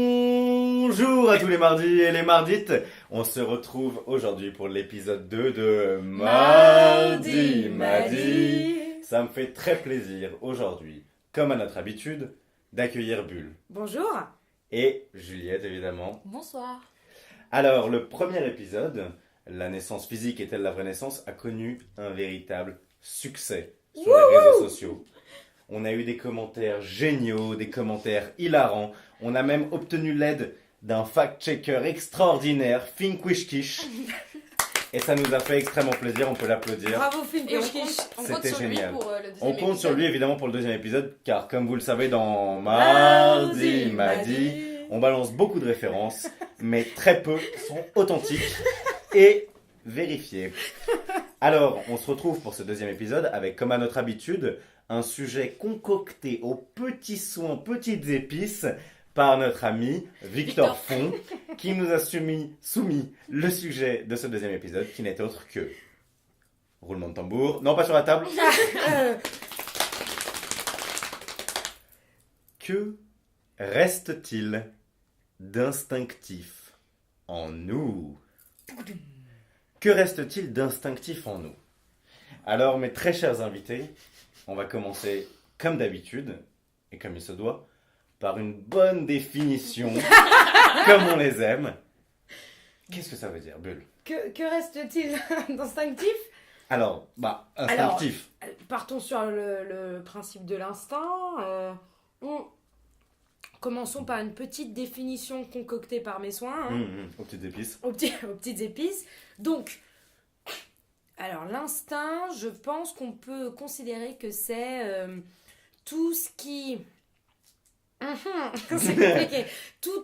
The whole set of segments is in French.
Bonjour à tous les mardis et les mardites. On se retrouve aujourd'hui pour l'épisode 2 de Mardi. Ça me fait très plaisir aujourd'hui, comme à notre habitude, d'accueillir Bulle. Bonjour. Et Juliette, évidemment. Bonsoir. Alors, le premier épisode, la naissance physique est-elle la vraie naissance, a connu un véritable succès sur les réseaux sociaux. On a eu des commentaires géniaux, des commentaires hilarants. On a même obtenu l'aide d'un fact-checker extraordinaire, Finkwishkish. Et ça nous a fait extrêmement plaisir, on peut l'applaudir. Bravo Et on Finkwishkish. compte C'était sur génial. lui pour le deuxième On compte sur épisode. lui évidemment pour le deuxième épisode, car comme vous le savez, dans Mardi, on balance beaucoup de références, mais très peu sont authentiques et vérifiées. Alors, on se retrouve pour ce deuxième épisode avec, comme à notre habitude, un sujet concocté aux petits soins, petites épices par notre ami Victor Font, qui nous a soumis le sujet de ce deuxième épisode, qui n'est autre que... Roulement de tambour. Non, pas sur la table. Que reste-t-il d'instinctif en nous? Que reste-t-il d'instinctif en nous? Alors, mes très chers invités, on va commencer, comme d'habitude, et comme il se doit, par une bonne définition, comme on les aime. Qu'est-ce que ça veut dire, Bulle? Que reste-t-il d'instinctif? Alors, instinctif. Partons sur le principe de l'instinct. Commençons par une petite définition concoctée par mes soins. Aux petites épices. Aux petites épices. Donc, alors l'instinct, je pense qu'on peut considérer que c'est tout ce qui... C'est compliqué.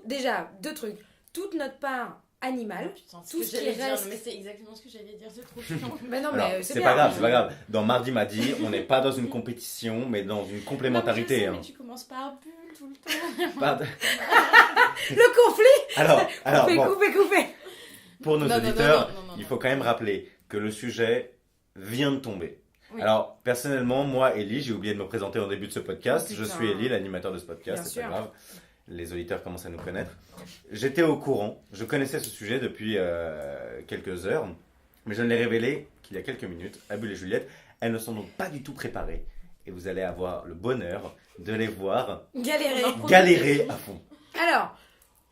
Déjà, deux trucs. Toute notre part animale. Putain, Tout tout ce ce qui que j'allais reste- dire, mais c'est exactement ce que j'allais dire, c'est trop chiant. Mais non, Alors, mais c'est bien. pas grave, c'est pas grave. Dans Mardi Madi, on n'est pas dans une compétition, mais dans une complémentarité. Non, hein. mais tu commences par bulle tout le temps. Pas de- Le conflit. Alors, bon, Coupez. pour nos Non, auditeurs, non, il faut quand même rappeler que le sujet vient de tomber. Oui. Alors, personnellement, moi, Ellie, j'ai oublié de me présenter au début de ce podcast. Oh, Je putain. suis Ellie, l'animateur de ce podcast, Bien c'est pas sûr. grave. Les auditeurs commencent à nous connaître. J'étais au courant, je connaissais ce sujet depuis quelques heures, mais je ne l'ai révélé qu'il y a quelques minutes à Bulle et Juliette. Elles ne sont donc pas du tout préparées, et vous allez avoir le bonheur de les voir galérer à fond. Alors,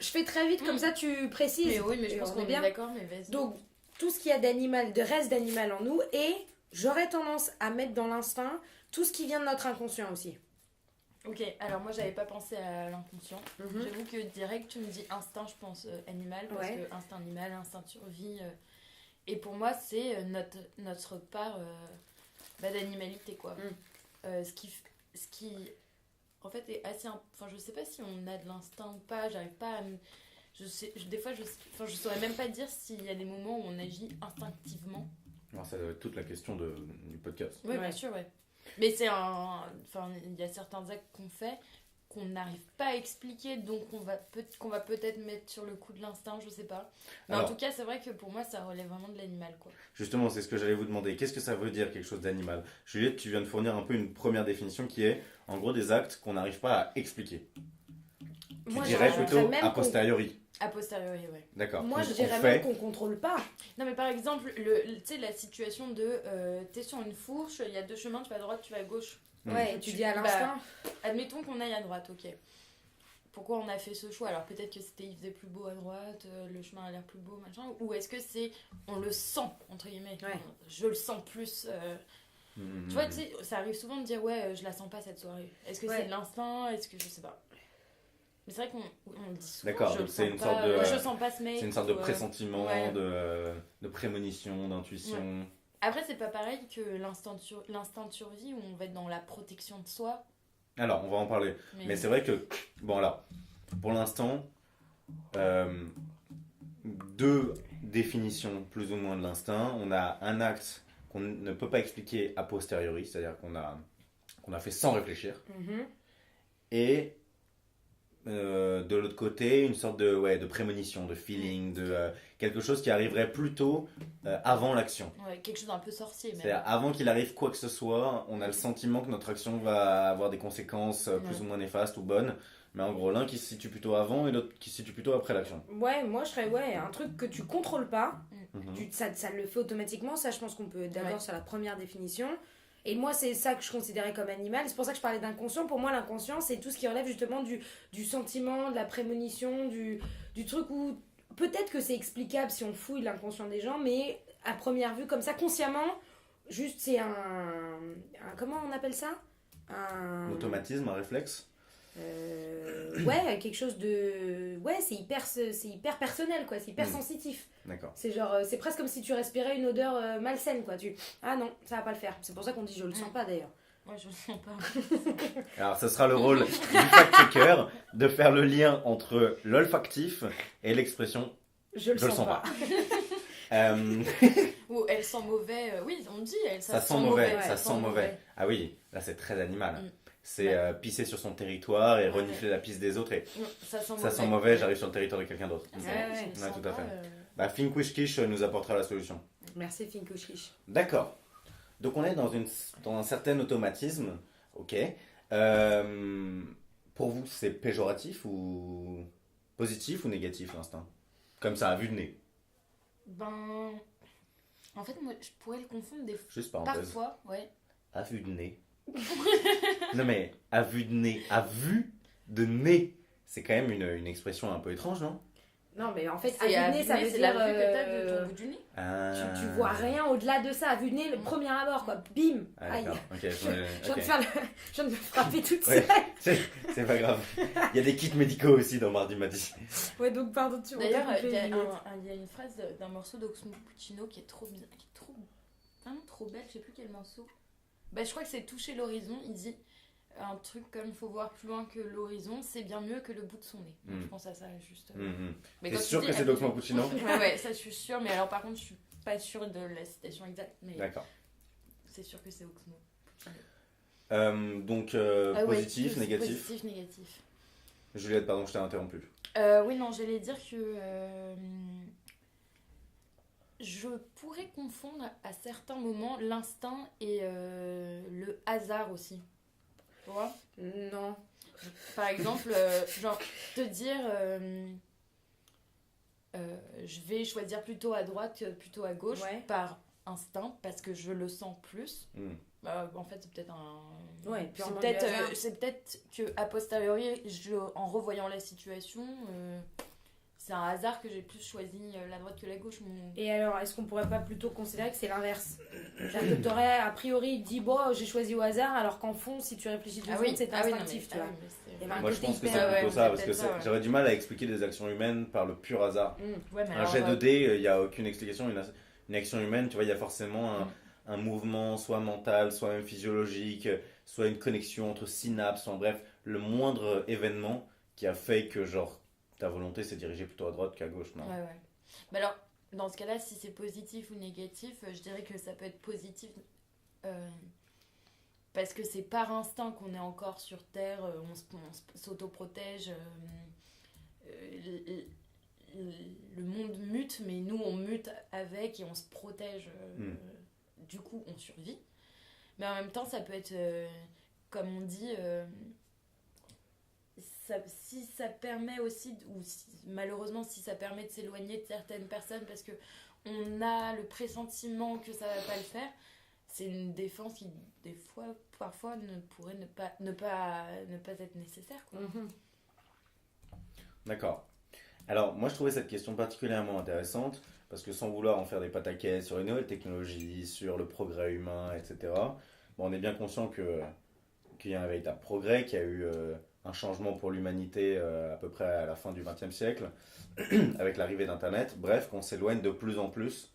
je fais très vite, comme ça tu précises. Mais oui, mais je Et pense on qu'on est est bien. d'accord, mais vas-y. Donc, tout ce qu'il y a d'animal, de reste d'animal en nous, et j'aurais tendance à mettre dans l'instinct tout ce qui vient de notre inconscient aussi. Ok, alors moi j'avais pas pensé à l'inconscient. Mhm. J'avoue que direct tu me dis instinct, je pense animal, parce Ouais. que instinct animal, instinct de survie. Et pour moi c'est notre part d'animalité quoi. Ce qui en fait est assez. Enfin je sais pas si on a de l'instinct ou pas, j'arrive pas à me. Des fois je saurais même pas dire s'il y a des moments où on agit instinctivement. Alors, ça doit être toute la question du podcast. Oui, Ouais. bien sûr, ouais. Mais c'est un. Enfin, il y a certains actes qu'on fait qu'on n'arrive pas à expliquer, donc qu'on va peut-être mettre sur le coup de l'instinct, je sais pas. Mais Alors- en tout cas, c'est vrai que pour moi, ça relève vraiment de l'animal, quoi. Justement, c'est ce que j'allais vous demander. Qu'est-ce que ça veut dire quelque chose d'animal? Juliette, tu viens de fournir un peu une première définition qui est, en gros, des actes qu'on n'arrive pas à expliquer. Tu Moi, dirais je plutôt même a posteriori. A posteriori, ouais. D'accord. Moi, Donc, je on dirais fait- même qu'on contrôle pas. Non, mais par exemple, tu sais, la situation de t'es sur une fourche, il y a deux chemins, tu vas à droite, tu vas à gauche. Ouais, tu dis à Bah, l'instinct. Admettons qu'on aille à droite, ok. Pourquoi on a fait ce choix? Alors peut-être que il faisait plus beau à droite, le chemin a l'air plus beau, machin. Ou est-ce que c'est, on le sent, entre guillemets. Ouais. Je le sens plus. Tu vois, tu sais, ça arrive souvent de dire ouais, je la sens pas cette soirée. Est-ce que Ouais. c'est de l'instinct? Est-ce que je sais pas. Mais c'est vrai qu'on le dit souvent. D'accord, je donc le c'est sens une pas, sorte de- je sens pas ce mec. C'est une sorte de ou, pressentiment, ouais. de prémonition, d'intuition. Après, c'est pas pareil que l'instinct de survie où on va être dans la protection de soi. Alors, on va en parler. Mais c'est vrai que, bon alors, pour l'instant, deux définitions plus ou moins de l'instinct. On a un acte qu'on ne peut pas expliquer a posteriori, c'est-à-dire qu'on a fait sans réfléchir. Mhm. Et de l'autre côté, une sorte de prémonition, de feeling, de quelque chose qui arriverait plutôt avant l'action. Ouais, quelque chose d'un peu sorcier même. C'est-à-dire, avant qu'il arrive quoi que ce soit, on a le sentiment que notre action va avoir des conséquences plus ou moins néfastes ou bonnes. Mais en gros, l'un qui se situe plutôt avant et l'autre qui se situe plutôt après l'action. Ouais, moi je serais un truc que tu contrôles pas, Mhm. ça le fait automatiquement, ça je pense qu'on peut être d'accord sur la première définition. Et moi c'est ça que je considérais comme animal, c'est pour ça que je parlais d'inconscient. Pour moi l'inconscient c'est tout ce qui relève justement du sentiment, de la prémonition, du truc où peut-être que c'est explicable si on fouille l'inconscient des gens, mais à première vue comme ça, consciemment, juste c'est comment on appelle ça? Un automatisme, un réflexe. Ouais, quelque chose de... Ouais, c'est hyper personnel, quoi. C'est hyper sensitif. D'accord. C'est genre, c'est presque comme si tu respirais une odeur malsaine, quoi. Ah non, ça va pas le faire. C'est pour ça qu'on dit je le sens pas, d'ailleurs. Ouais, je le sens pas. Alors, ce sera le rôle du fact-checker de faire le lien entre l'olfactif et l'expression Je le sens pas. Ou elle sent mauvais. Oui, on dit, ça sent mauvais. ouais, Ça sent mauvais. Ah oui, là c'est très animal. C'est pisser sur son territoire et renifler la pisse des autres et ça sent mauvais, j'arrive sur le territoire de quelqu'un d'autre. Ouais, Tout à fait. Bah, Finquish nous apportera la solution. Merci, Finkushkish. D'accord. Donc on est dans un certain automatisme. Ok. Pour vous, c'est péjoratif ou positif ou négatif l'instinct? Comme ça, à vue de nez. Ben. En fait, moi, je pourrais le confondre des fois. Juste parenthèse. Parfois, ouais. À vue de nez. Non mais, à vue de nez. À vue de nez. C'est quand même une expression un peu étrange, non? Non, mais en fait, C'est à vue de nez, ça veut c'est dire... la vue que t'as de ton bout du nez. Tu vois rien au-delà de ça. À vue de nez, le premier abord, quoi. Bim. Ah, Aïe. d'accord. Ok. Je viens de me frapper toute Ouais. seule. C'est pas grave. Il y a des kits médicaux aussi dans Mardi Madi. Ouais, donc pardon, tu D'ailleurs, m'as coupé, il y Juliette. a une phrase d'un morceau d'Oxmo Puccino qui est trop bien, qui est trop, vraiment trop belle, je sais plus quel morceau. Bah, je crois que c'est Toucher l'horizon, il dit un truc comme faut voir plus loin que l'horizon, c'est bien mieux que le bout de son nez. Donc, je pense à ça juste. Mais T'es quand sûr tu que dis c'est d'Oxmo Puccino? Ouais, ça je suis sûre, mais alors par contre, je suis pas sûre de la citation exacte, mais D'accord. c'est sûr que c'est Oxmo Puccino. Donc, Ouais, positif, négatif. Positif, négatif. Juliette, pardon, je t'ai interrompu. Oui, non, j'allais dire que je pourrais confondre à certains moments l'instinct et le hasard aussi. Tu vois? Non. Par exemple, genre te dire je vais choisir plutôt à droite que plutôt à gauche par instinct parce que je le sens plus. En fait, c'est peut-être un. Ouais, c'est peut-être que a posteriori, en revoyant la situation, c'est un hasard que j'ai plus choisi la droite que la gauche. Et alors, est-ce qu'on pourrait pas plutôt considérer que c'est l'inverse? C'est-à-dire que t'aurais a priori dit bon, j'ai choisi au hasard, alors qu'en fond, si tu réfléchis deux secondes, c'est instinctif, tu vois. Moi, je pense que c'est plutôt ça, parce que j'aurais du mal à expliquer des actions humaines par le pur hasard. Un jet de dés, il n'y a aucune explication. Une action humaine, tu vois, il y a forcément un mouvement, soit mental, soit même physiologique, soit une connexion entre synapses, en bref, le moindre événement qui a fait que, genre, ta volonté s'est dirigée plutôt à droite qu'à gauche, non? Ouais. Mais alors, dans ce cas-là, si c'est positif ou négatif, je dirais que ça peut être positif parce que c'est par instinct qu'on est encore sur Terre, on s'autoprotège, le monde mute, mais nous on mute avec et on se protège, du coup on survit. Mais en même temps, ça peut être, comme on dit, si ça permet aussi, malheureusement si ça permet de s'éloigner de certaines personnes parce que on a le pressentiment que ça va pas le faire, c'est une défense qui des fois parfois pourrait ne pas être nécessaire, quoi. D'accord. Alors moi je trouvais cette question particulièrement intéressante parce que sans vouloir en faire des pataquès sur les nouvelles technologies, sur le progrès humain, etc. On est bien conscient qu'il y a un véritable progrès, qu'il y a eu un changement pour l'humanité à peu près à la fin du XXe siècle, avec l'arrivée d'Internet. Bref, qu'on s'éloigne de plus en plus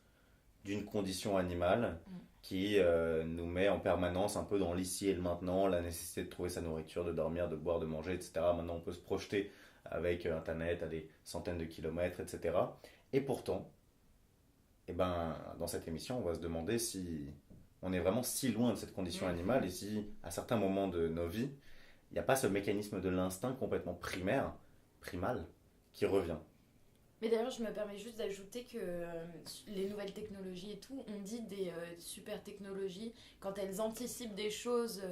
d'une condition animale qui nous met en permanence un peu dans l'ici et le maintenant, la nécessité de trouver sa nourriture, de dormir, de boire, de manger, etc. Maintenant, on peut se projeter avec Internet à des centaines de kilomètres, etc. Et pourtant, dans cette émission, on va se demander si on est vraiment si loin de cette condition animale et si, à certains moments de nos vies, il n'y a pas ce mécanisme de l'instinct complètement primal, qui revient. Mais d'ailleurs, je me permets juste d'ajouter que les nouvelles technologies et tout, on dit des super technologies quand elles anticipent des choses.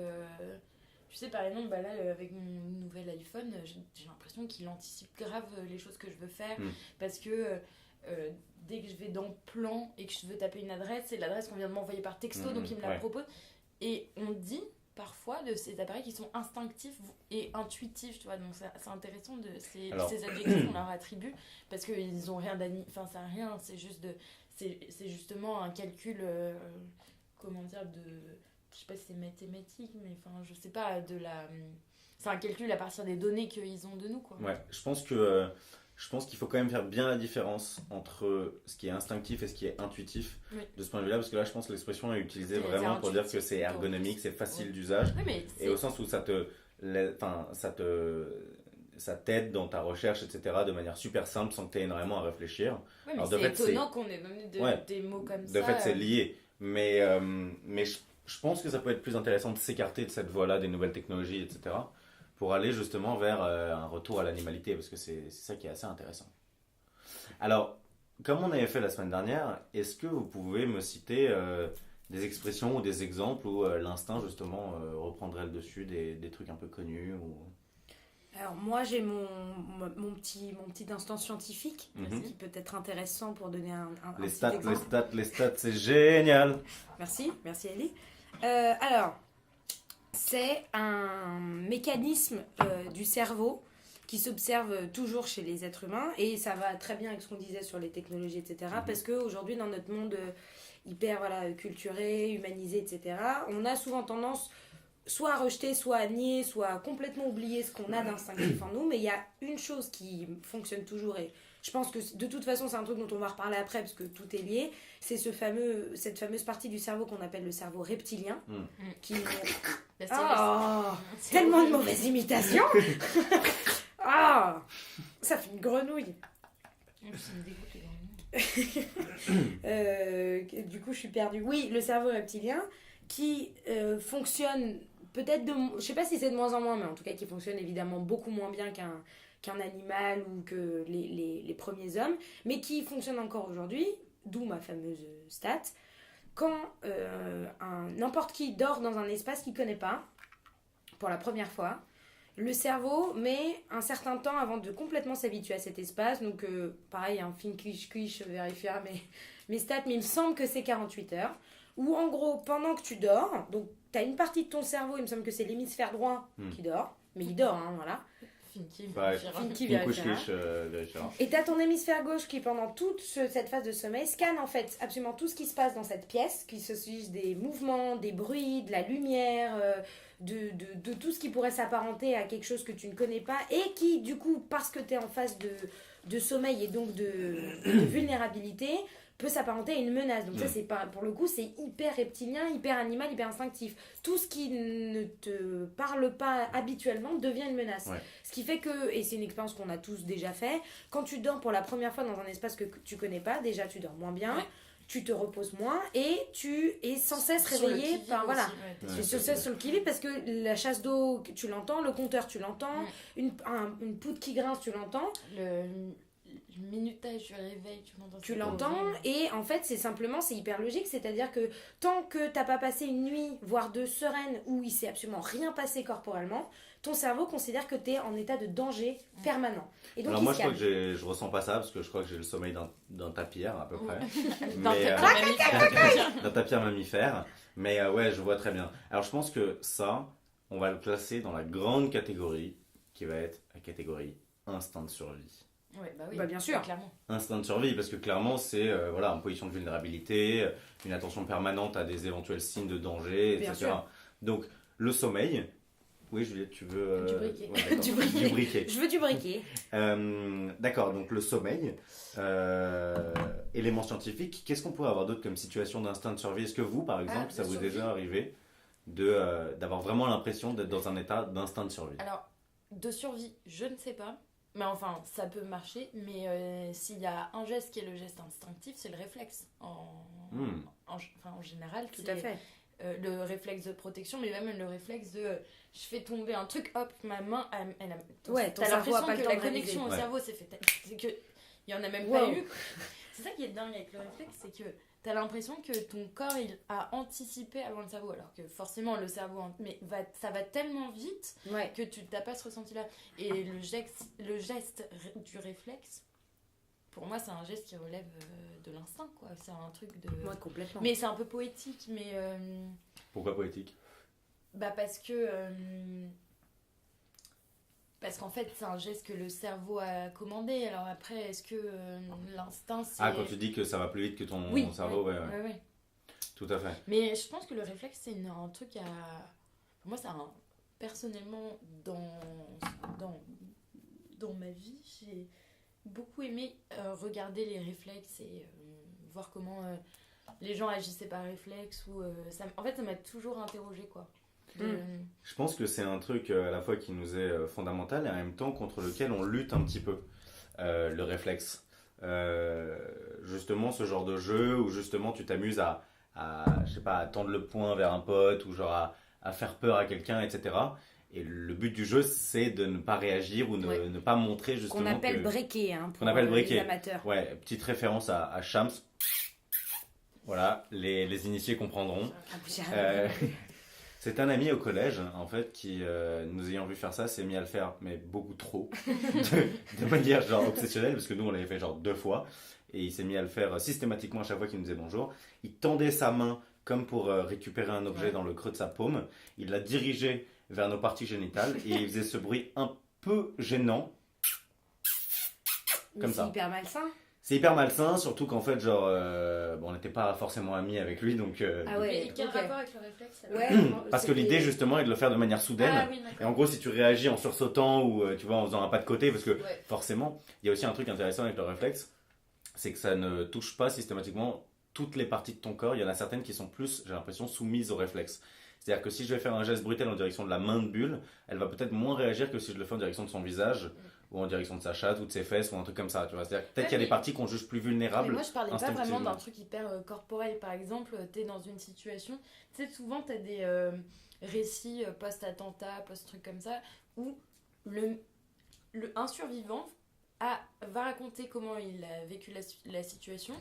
Tu sais, par exemple, là, avec mon nouvel iPhone, j'ai l'impression qu'il anticipe grave les choses que je veux faire. Parce que dès que je vais dans Plan et que je veux taper une adresse, c'est l'adresse qu'on vient de m'envoyer par texto, donc il me la propose. Et on dit parfois de ces appareils qui sont instinctifs et intuitifs, tu vois. Donc c'est intéressant de ces adjectifs qu'on leur attribue parce qu'ils ont rien enfin ça a rien, c'est justement un calcul comment dire je sais pas si c'est mathématique, mais enfin je sais pas, c'est un calcul à partir des données qu'ils ont de nous, quoi. Ouais, je pense qu'il faut quand même faire bien la différence entre ce qui est instinctif et ce qui est intuitif de ce point de vue-là, parce que là, je pense que l'expression est utilisée vraiment pour dire que c'est ergonomique, c'est facile d'usage, et au sens où ça t'aide dans ta recherche, etc., de manière super simple, sans que tu aies énormément à réfléchir. Ouais, mais c'est étonnant qu'on ait donné des mots comme ça. De fait, c'est lié, mais je pense que ça peut être plus intéressant de s'écarter de cette voie-là des nouvelles technologies, etc., pour aller justement vers un retour à l'animalité, parce que c'est ça qui est assez intéressant. Alors, comme on avait fait la semaine dernière, est-ce que vous pouvez me citer des expressions ou des exemples où l'instinct justement reprendrait le dessus, des trucs un peu connus ou... Alors moi j'ai mon petit instant scientifique qui peut être intéressant pour donner un les petit stats, exemple. les stats, c'est génial. Merci Ellie. Alors, c'est un mécanisme du cerveau qui s'observe toujours chez les êtres humains, et ça va très bien avec ce qu'on disait sur les technologies, etc. Parce qu'aujourd'hui, dans notre monde hyper culturé, humanisé, etc., on a souvent tendance soit à rejeter, soit à nier, soit à complètement oublier ce qu'on a d'instinctif en nous, mais il y a une chose qui fonctionne toujours, et je pense que de toute façon c'est un truc dont on va reparler après parce que tout est lié, c'est cette fameuse partie du cerveau qu'on appelle le cerveau reptilien, qui... tellement de mauvaises imitations. Ça fait une grenouille. Du coup je suis perdue. Oui, le cerveau reptilien qui fonctionne peut-être je sais pas si c'est de moins en moins, mais en tout cas qui fonctionne évidemment beaucoup moins bien qu'un animal ou que les premiers hommes, mais qui fonctionne encore aujourd'hui, d'où ma fameuse stat. Quand n'importe qui dort dans un espace qu'il connaît pas pour la première fois, le cerveau met un certain temps avant de complètement s'habituer à cet espace. Donc pareil, un film quiche vérifiera mes stats, mais il me semble que c'est 48 heures. Où en gros, pendant que tu dors, donc tu as une partie de ton cerveau, il me semble que c'est l'hémisphère droit qui dort, mais il dort, voilà. Finky vérifiera. Et tu as ton hémisphère gauche qui, pendant toute cette phase de sommeil, scanne en fait absolument tout ce qui se passe dans cette pièce, qui se suit des mouvements, des bruits, de la lumière, de tout ce qui pourrait s'apparenter à quelque chose que tu ne connais pas, et qui, du coup, parce que tu es en phase de sommeil et donc de vulnérabilité, peut s'apparenter à une menace. Donc ça, c'est pas, pour le coup, c'est hyper reptilien, hyper animal, hyper instinctif. Tout ce qui ne te parle pas habituellement devient une menace. Ce qui fait que, et c'est une expérience qu'on a tous déjà fait, quand tu dors pour la première fois dans un espace que tu connais pas, déjà tu dors moins bien, tu te reposes moins et tu es sans cesse réveillé. Tu es sans cesse sur le qui-vive parce que la chasse d'eau, tu l'entends, le compteur, tu l'entends, une poutre qui grince, tu l'entends. Le minutage du réveil, tu l'entends, et en fait c'est hyper logique, c'est-à-dire que tant que t'as pas passé une nuit, voire deux sereines, où il s'est absolument rien passé corporellement, ton cerveau considère que t'es en état de danger permanent. Et donc, alors moi je crois que je ressens pas ça, parce que je crois que j'ai le sommeil d'un tapir à peu près. D'un tapir mammifère, mais ouais, je vois très bien. Alors je pense que ça, on va le classer dans la grande catégorie qui va être la catégorie instinct de survie. Oui, bien sûr. Clairement. Instinct de survie, parce que clairement c'est en position de vulnérabilité, une attention permanente à des éventuels signes de danger, bien etc. Sûr. Donc le sommeil. Oui, Juliette, tu veux... Du briquet. Ouais, du briquet. Je veux du briquet. D'accord, donc le sommeil, élément scientifique. Qu'est-ce qu'on pourrait avoir d'autre comme situation d'instinct de survie? Est-ce que vous, par exemple, ça vous est déjà arrivé d'avoir vraiment l'impression d'être dans un état d'instinct de survie? Alors, de survie, je ne sais pas. Mais enfin, ça peut marcher. Mais s'il y a un geste qui est le geste instinctif, c'est le réflexe. En général, tout à fait. le réflexe de protection, mais même le réflexe de je fais tomber un truc, hop, ma main, elle a... Ouais, ton t'as cerveau a l'impression pas le que temps la de réaliser. connexion au Ouais. cerveau s'est faite. C'est que il y en a même Wow. pas eu. C'est ça qui est dingue avec le réflexe, c'est que t'as l'impression que ton corps il a anticipé avant le cerveau, alors que forcément le cerveau, ça va tellement vite Ouais. que tu n'as pas ce ressenti-là. Et le geste du réflexe, pour moi, c'est un geste qui relève de l'instinct, quoi. C'est un truc de... Ouais, complètement. Mais c'est un peu poétique, mais... Pourquoi poétique? Bah parce qu'en fait, c'est un geste que le cerveau a commandé. Alors après, est-ce que l'instinct, c'est... Ah, quand tu dis que ça va plus vite que ton Oui, cerveau, ouais. ouais. Tout à fait. Mais je pense que le réflexe, c'est un truc à... Pour moi, c'est un... Personnellement, dans ma vie, j'ai beaucoup aimé regarder les réflexes et voir comment les gens agissaient par réflexe. En fait, ça m'a toujours interrogée, quoi. Je pense que c'est un truc à la fois qui nous est fondamental et en même temps contre lequel on lutte un petit peu, le réflexe. Justement, ce genre de jeu où justement tu t'amuses je sais pas, à tendre le poing vers un pote ou genre à faire peur à quelqu'un, etc. Et le but du jeu, c'est de ne pas réagir ou ne pas montrer justement Qu'on appelle breaker, hein, pour qu'on appelle breaker. les amateurs. Ouais, petite référence à Shams. Voilà, les initiés comprendront. C'est un ami au collège, en fait, qui, nous ayant vu faire ça, s'est mis à le faire, mais beaucoup trop, de manière genre obsessionnelle, parce que nous, on l'avait fait genre 2 fois, et il s'est mis à le faire systématiquement à chaque fois qu'il nous disait bonjour. Il tendait sa main comme pour récupérer un objet dans le creux de sa paume, il la dirigeait vers nos parties génitales, et il faisait ce bruit un peu gênant, Mais comme ça. c'est hyper malsain. C'est hyper malsain, surtout qu'en fait, genre, on n'était pas forcément amis avec lui, donc... Ah ouais, Mais quel ok. rapport avec le réflexe alors Ouais, Parce que l'idée, justement, est de le faire de manière soudaine. Ah oui, d'accord. Et en gros, si tu réagis en sursautant ou tu vois, en faisant un pas de côté, parce que Ouais. forcément, il y a aussi un truc intéressant avec le réflexe, c'est que ça ne touche pas systématiquement toutes les parties de ton corps. Il y en a certaines qui sont plus, j'ai l'impression, soumises au réflexe. C'est-à-dire que si je vais faire un geste brutal en direction de la main de Bulle, elle va peut-être moins réagir que si je le fais en direction de son visage ou en direction de sa chatte ou de ses fesses ou un truc comme ça. Tu vois, c'est-à-dire que peut-être Ouais, qu'il y a des mais- parties qu'on juge plus Mais vulnérables. moi, je parlais pas vraiment instinctivement. d'un truc hyper corporel. Par exemple, t'es dans une situation, tu sais, souvent t'as des récits post-attentat, post-truc comme ça, où un survivant va raconter comment il a vécu la situation,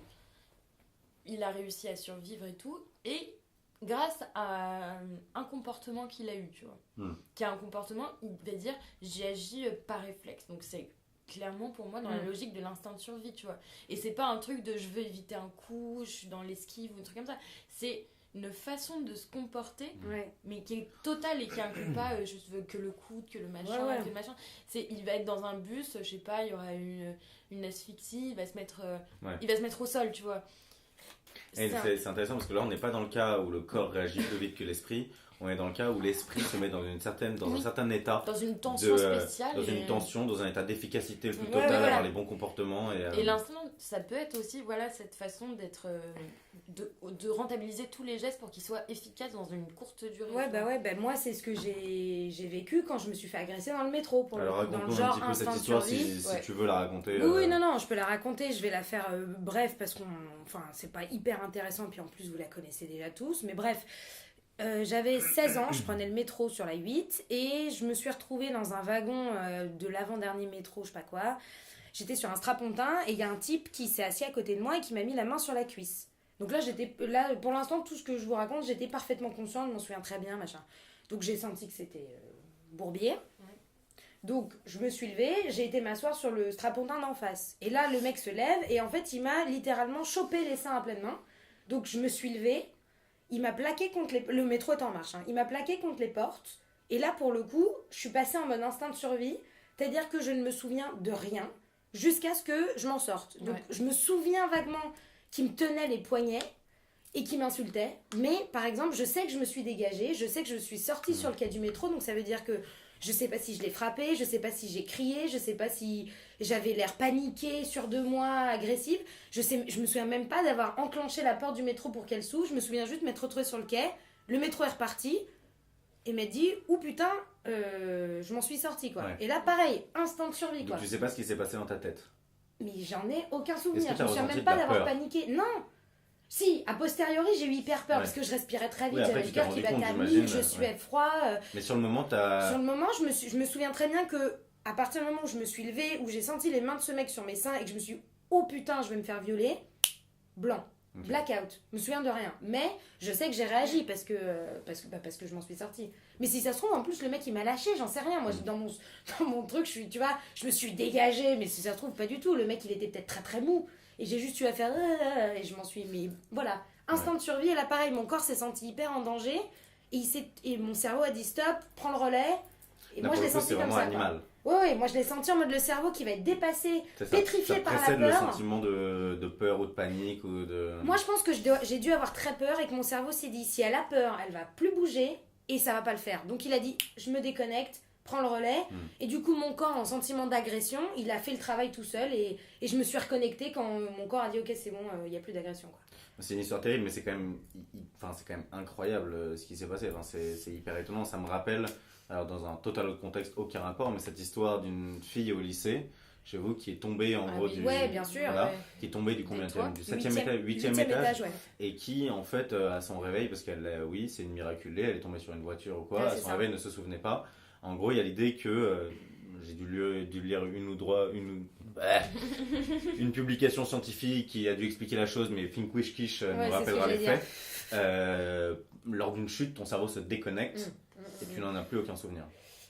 il a réussi à survivre et tout, et grâce à un comportement qu'il a eu, tu vois, qui a un comportement, il va dire j'ai agi par réflexe. Donc c'est clairement pour moi dans la logique de l'instinct de survie, tu vois. Et c'est pas un truc de je veux éviter un coup, je suis dans l'esquive ou un truc comme ça. C'est une façon de se comporter, Ouais. mais qui est totale et qui inclut pas je veux que le coude, que le machin, Ouais, ouais. que le machin. Il va être dans un bus, je sais pas, il y aura une asphyxie, il va se mettre au sol, tu vois. Et c'est intéressant parce que là, on n'est pas dans le cas où le corps réagit plus vite que l'esprit. On est dans le cas où l'esprit se met dans un certain état. Dans une tension spéciale. Dans une tension, dans un état d'efficacité le plus Ouais, total, voilà. avoir les bons comportements. Et l'instinct, ça peut être aussi cette façon d'être de rentabiliser tous les gestes pour qu'ils soient efficaces dans une courte durée. Ouais, moi c'est ce que j'ai vécu quand je me suis fait agresser dans le métro, pour Alors le coup, dans le raconte-nous un genre petit peu cette instinct de histoire survie. si tu veux la raconter. Oui, non, je peux la raconter, je vais la faire bref parce c'est pas hyper intéressant, puis en plus vous la connaissez déjà tous, mais bref. J'avais 16 ans, je prenais le métro sur la 8 et je me suis retrouvée dans un wagon de l'avant-dernier métro, je sais pas quoi. J'étais sur un strapontin et il y a un type qui s'est assis à côté de moi et qui m'a mis la main sur la cuisse. Donc là, pour l'instant, tout ce que je vous raconte, j'étais parfaitement consciente, je m'en souviens très bien, machin. Donc j'ai senti que c'était Bourbier. Donc je me suis levée, j'ai été m'asseoir sur le strapontin d'en face. Et là, le mec se lève et en fait, il m'a littéralement chopé les seins à pleine main. Donc je me suis levée. Il m'a plaqué contre le métro est en marche, hein. Il m'a plaqué contre les portes. Et là, pour le coup, je suis passée en mode instinct de survie. C'est-à-dire que je ne me souviens de rien jusqu'à ce que je m'en sorte. Donc, je me souviens vaguement qu'il me tenait les poignets et qu'il m'insultait. Mais, par exemple, je sais que je me suis dégagée. Je sais que je suis sortie sur le quai du métro. Donc, ça veut dire que je sais pas si je l'ai frappé. Je sais pas si j'ai crié. Je sais pas si j'avais l'air paniquée, sûre de moi, agressive. Je me souviens même pas d'avoir enclenché la porte du métro pour qu'elle s'ouvre. Je me souviens juste de m'être retrouvée sur le quai. Le métro est reparti. Et m'a dit, ouh putain, je m'en suis sortie, quoi. Ouais. Et là, pareil, instinct de survie, quoi. Donc tu sais pas ce qui s'est passé dans ta tête. Mais j'en ai aucun Est-ce souvenir. que Je t'as me souviens ressenti même de pas la d'avoir peur paniqué. Non. Si, a posteriori, j'ai eu hyper peur Ouais. parce que je respirais très vite, Oui, après, j'avais tu le t'es cœur qui rendu compte, battait à j'imagine, 1000, je suais ouais. froid. Mais sur le moment, t'as. Sur le moment, je me souviens très bien que à partir du moment où je me suis levée, où j'ai senti les mains de ce mec sur mes seins et que je me suis dit, oh putain, je vais me faire violer, blanc. Ok. Blackout, je me souviens de rien. Mais je sais que j'ai réagi parce que je m'en suis sortie. Mais si ça se trouve, en plus, le mec il m'a lâché, j'en sais rien. Moi, dans mon truc, tu vois, je me suis dégagée, mais si ça se trouve, pas du tout. Le mec il était peut-être très très mou. Et j'ai juste eu à faire. Et je m'en suis. Mais voilà, instinct de survie. Et là, pareil, mon corps s'est senti hyper en danger. Et mon cerveau a dit stop, prends le relais. Et Là, moi, pour je le l'ai coup, senti c'est comme vraiment ça. animal. Ouais, moi je l'ai senti en mode le cerveau qui va être dépassé, C'est ça. pétrifié Ça par la précède le peur. sentiment de peur ou de panique ou de. Moi, je pense que j'ai dû avoir très peur et que mon cerveau s'est dit si elle a peur, elle va plus bouger et ça va pas le faire. Donc il a dit je me déconnecte, prends le relais. Et du coup, mon corps, en sentiment d'agression, il a fait le travail tout seul et je me suis reconnectée quand mon corps a dit ok, c'est bon, il n'y a plus d'agression. Quoi. C'est une histoire terrible, mais c'est quand même, c'est quand même incroyable ce qui s'est passé. Enfin, c'est hyper étonnant. Ça me rappelle, alors dans un total autre contexte, aucun rapport, mais cette histoire d'une fille au lycée, chez vous, qui est tombée en gros du. Ouais, bien sûr. Voilà, Ouais. qui est tombée du combien Et toi du 7e étage, 8e étage, ouais. et qui en fait à son réveil, parce qu'elle, oui, c'est une miraculée, elle est tombée sur une voiture ou quoi, Ouais, à c'est son ça. réveil, elle ne se souvenait pas. En gros, il y a l'idée que j'ai dû lire une publication scientifique qui a dû expliquer la chose, mais Finkwish Kish Ouais, nous c'est ce rappellera que les j'allais faits. Lors d'une chute, ton cerveau se déconnecte et tu n'en as plus aucun souvenir.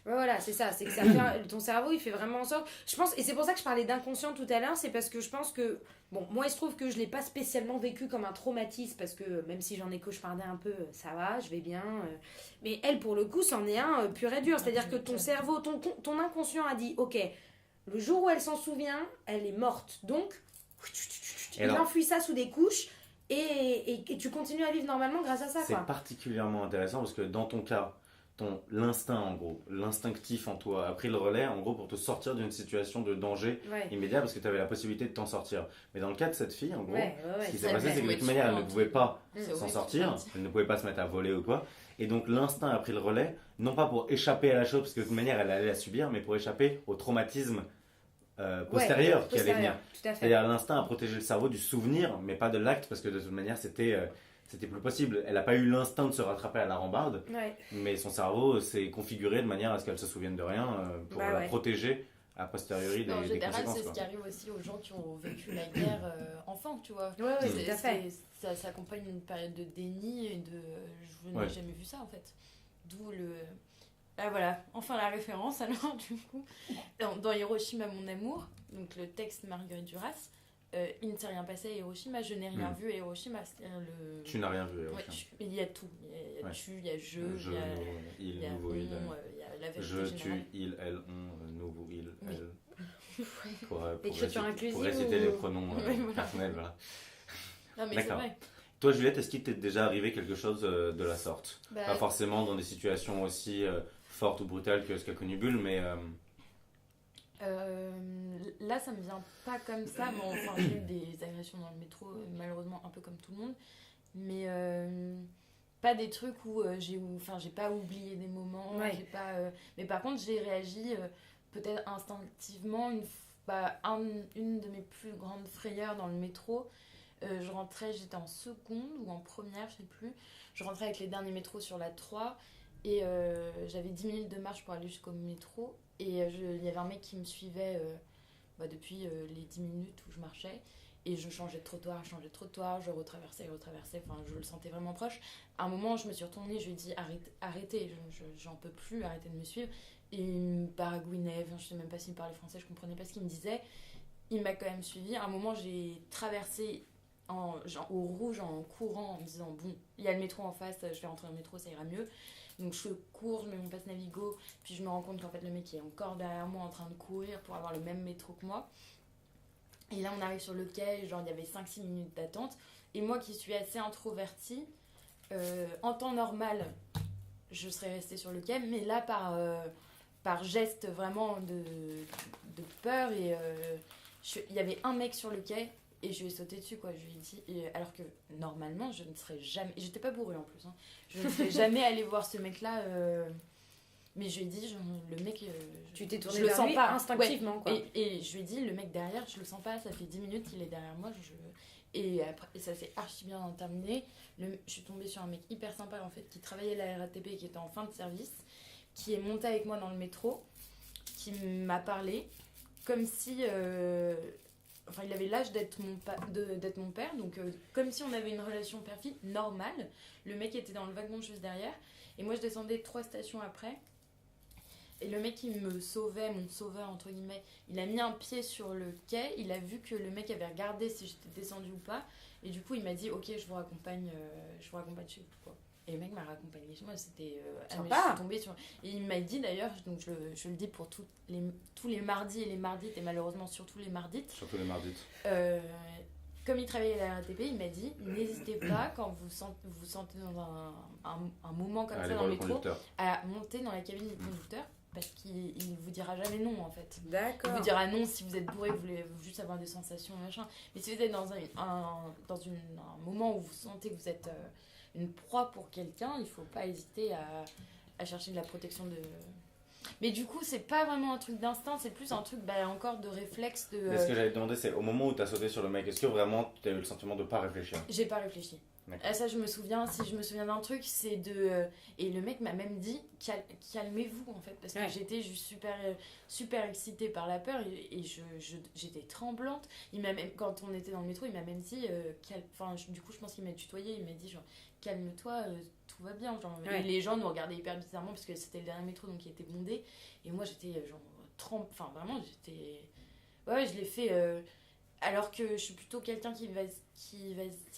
Ouais, voilà, c'est ça. C'est que ton cerveau, il fait vraiment en sorte. Je pense, et c'est pour ça que je parlais d'inconscient tout à l'heure, c'est parce que je pense que. Bon, moi, il se trouve que je ne l'ai pas spécialement vécu comme un traumatisme, parce que même si j'en ai cauchemardé un peu, ça va, je vais bien. Mais elle, pour le coup, c'en est un pur et dur. C'est-à-dire que ton cerveau, ton inconscient a dit ok, le jour où elle s'en souvient, elle est morte. Donc, il enfuit ça sous des couches. Et tu continues à vivre normalement grâce à ça. C'est quoi. particulièrement intéressant parce que dans ton cas, l'instinct en gros, l'instinctif en toi a pris le relais en gros pour te sortir d'une situation de danger Ouais. immédiat parce que tu avais la possibilité de t'en sortir. Mais dans le cas de cette fille, en gros, ce qui s'est ça passé, peut c'est que de être toute manière, elle ne tuant, pouvait pas c'est s'en horrible, sortir, c'est elle ne pouvait pas se mettre à voler ou quoi. Et donc l'instinct a pris le relais, non pas pour échapper à la chose parce que de toute manière elle allait la subir, mais pour échapper au traumatisme postérieur qui allait venir. Tout à fait. C'est-à-dire l'instinct a protégé le cerveau du souvenir, mais pas de l'acte, parce que de toute manière, c'était plus possible. Elle n'a pas eu l'instinct de se rattraper à la rambarde, Ouais. mais son cerveau s'est configuré de manière à ce qu'elle se souvienne de rien pour Bah la ouais. protéger a posteriori Mais en des général, conséquences. c'est ce quoi. qui arrive aussi aux gens qui ont vécu la guerre enfant, tu vois. Ouais, C'est- tout à fait. Ça s'accompagne d'une période de déni et de. Je n'ai Ouais. jamais vu ça en fait. D'où le. Ah voilà, enfin la référence alors du coup. Dans Hiroshima, mon amour, donc le texte Marguerite Duras, il ne s'est rien passé à Hiroshima, je n'ai rien vu à Hiroshima. C'est-à-dire Tu n'as rien vu. Ouais, il y a tout. Il y a Ouais. tu, il y a je, Je, il y a. il, Il y a nouveau, il. il y a la vérité Je, tu, générale. il, elle, on, nouveau, il, Oui. elle. Pour Écriture réciter- inclusive pour réciter ou- les pronoms Ouais, voilà. personnels. Voilà. Non mais c'est D'accord. vrai. Toi, Juliette, est-ce qu'il t'est déjà arrivé quelque chose de la sorte? Bah, Pas forcément dans des situations aussi fortes ou brutales que ce qu'a connu Bulle, mais là, ça me vient pas comme ça. Bon, enfin, j'ai eu des agressions dans le métro, malheureusement, un peu comme tout le monde. Mais pas des trucs où j'ai pas oublié des moments. Ouais. J'ai pas, mais par contre, j'ai réagi peut-être instinctivement. Une de mes plus grandes frayeurs dans le métro, je rentrais, j'étais en seconde ou en première, je sais plus. Je rentrais avec les derniers métros sur la 3 et j'avais 10 minutes de marche pour aller jusqu'au métro. Et il y avait un mec qui me suivait depuis les 10 minutes où je marchais. Et je changeais de trottoir, je retraversais, enfin je le sentais vraiment proche. À un moment, je me suis retournée, je lui ai dit arrêtez, j'en peux plus, arrêtez de me suivre. Et il me baragouinait, je sais même pas s'il me parlait français, je comprenais pas ce qu'il me disait. Il m'a quand même suivi. À un moment, j'ai traversé au rouge en courant en me disant bon, il y a le métro en face, je vais rentrer dans le métro, ça ira mieux. Donc je cours, je mets mon passe Navigo, puis je me rends compte qu'en fait le mec est encore derrière moi en train de courir pour avoir le même métro que moi. Et là on arrive sur le quai, genre il y avait 5-6 minutes d'attente. Et moi qui suis assez introvertie, en temps normal, je serais restée sur le quai, mais là par geste vraiment de peur, et il y avait un mec sur le quai. Et je lui ai sauté dessus, quoi. Je lui ai dit, alors que normalement, je ne serais jamais. Et j'étais pas bourrée en plus, hein. Je ne serais jamais allée voir ce mec-là. Mais je lui ai dit, le mec. Tu t'es tournée je le vers sens lui pas. instinctivement, quoi. Et je lui ai dit, le mec derrière, je le sens pas, ça fait 10 minutes qu'il est derrière moi. Et ça s'est archi bien terminé. Je suis tombée sur un mec hyper sympa en fait, qui travaillait à la RATP et qui était en fin de service, qui est monté avec moi dans le métro, qui m'a parlé comme si... Enfin, il avait l'âge d'être mon père, donc comme si on avait une relation père-fille normale. Le mec était dans le wagon juste derrière, et moi je descendais 3 stations après. Et le mec qui me sauvait, mon sauveur entre guillemets, il a mis un pied sur le quai, il a vu que le mec avait regardé si j'étais descendue ou pas, et du coup il m'a dit ok je vous raccompagne chez vous quoi. Et le mec m'a raccompagné chez moi, c'était sympa. Je suis tombée sur... Et il m'a dit d'ailleurs, donc je le dis pour tous les mardis et les mardites, et malheureusement surtout les mardites. Surtout les mardites. Comme il travaillait à la RATP, il m'a dit n'hésitez pas quand vous sentez dans un moment comme ça dans le métro à monter dans la cabine du conducteur, parce qu'il vous dira jamais non en fait. D'accord. Il vous dira non si vous êtes bourré, vous voulez juste avoir des sensations machin. Mais si vous êtes dans un moment où vous sentez que vous êtes une proie pour quelqu'un, il faut pas hésiter à chercher de la protection de... Mais du coup, c'est pas vraiment un truc d'instinct, c'est plus un truc encore de réflexe de... Mais ce que j'allais te demander, c'est au moment où tu as sauté sur le mec, est-ce que vraiment tu as eu le sentiment de pas réfléchir? J'ai pas réfléchi. À ça, je me souviens, si je me souviens d'un truc, c'est de... et le mec m'a même dit, calmez-vous, en fait, parce que j'étais juste super excitée par la peur, et j'étais tremblante. Quand on était dans le métro, il m'a même dit, du coup, je pense qu'il m'a tutoyé, il m'a dit, genre, calme-toi, tout va bien. Genre, et les gens nous regardaient hyper bizarrement, parce que c'était le dernier métro, donc il était bondé, et moi, j'étais, genre, vraiment, j'étais... Ouais, je l'ai fait... alors que je suis plutôt quelqu'un qui va se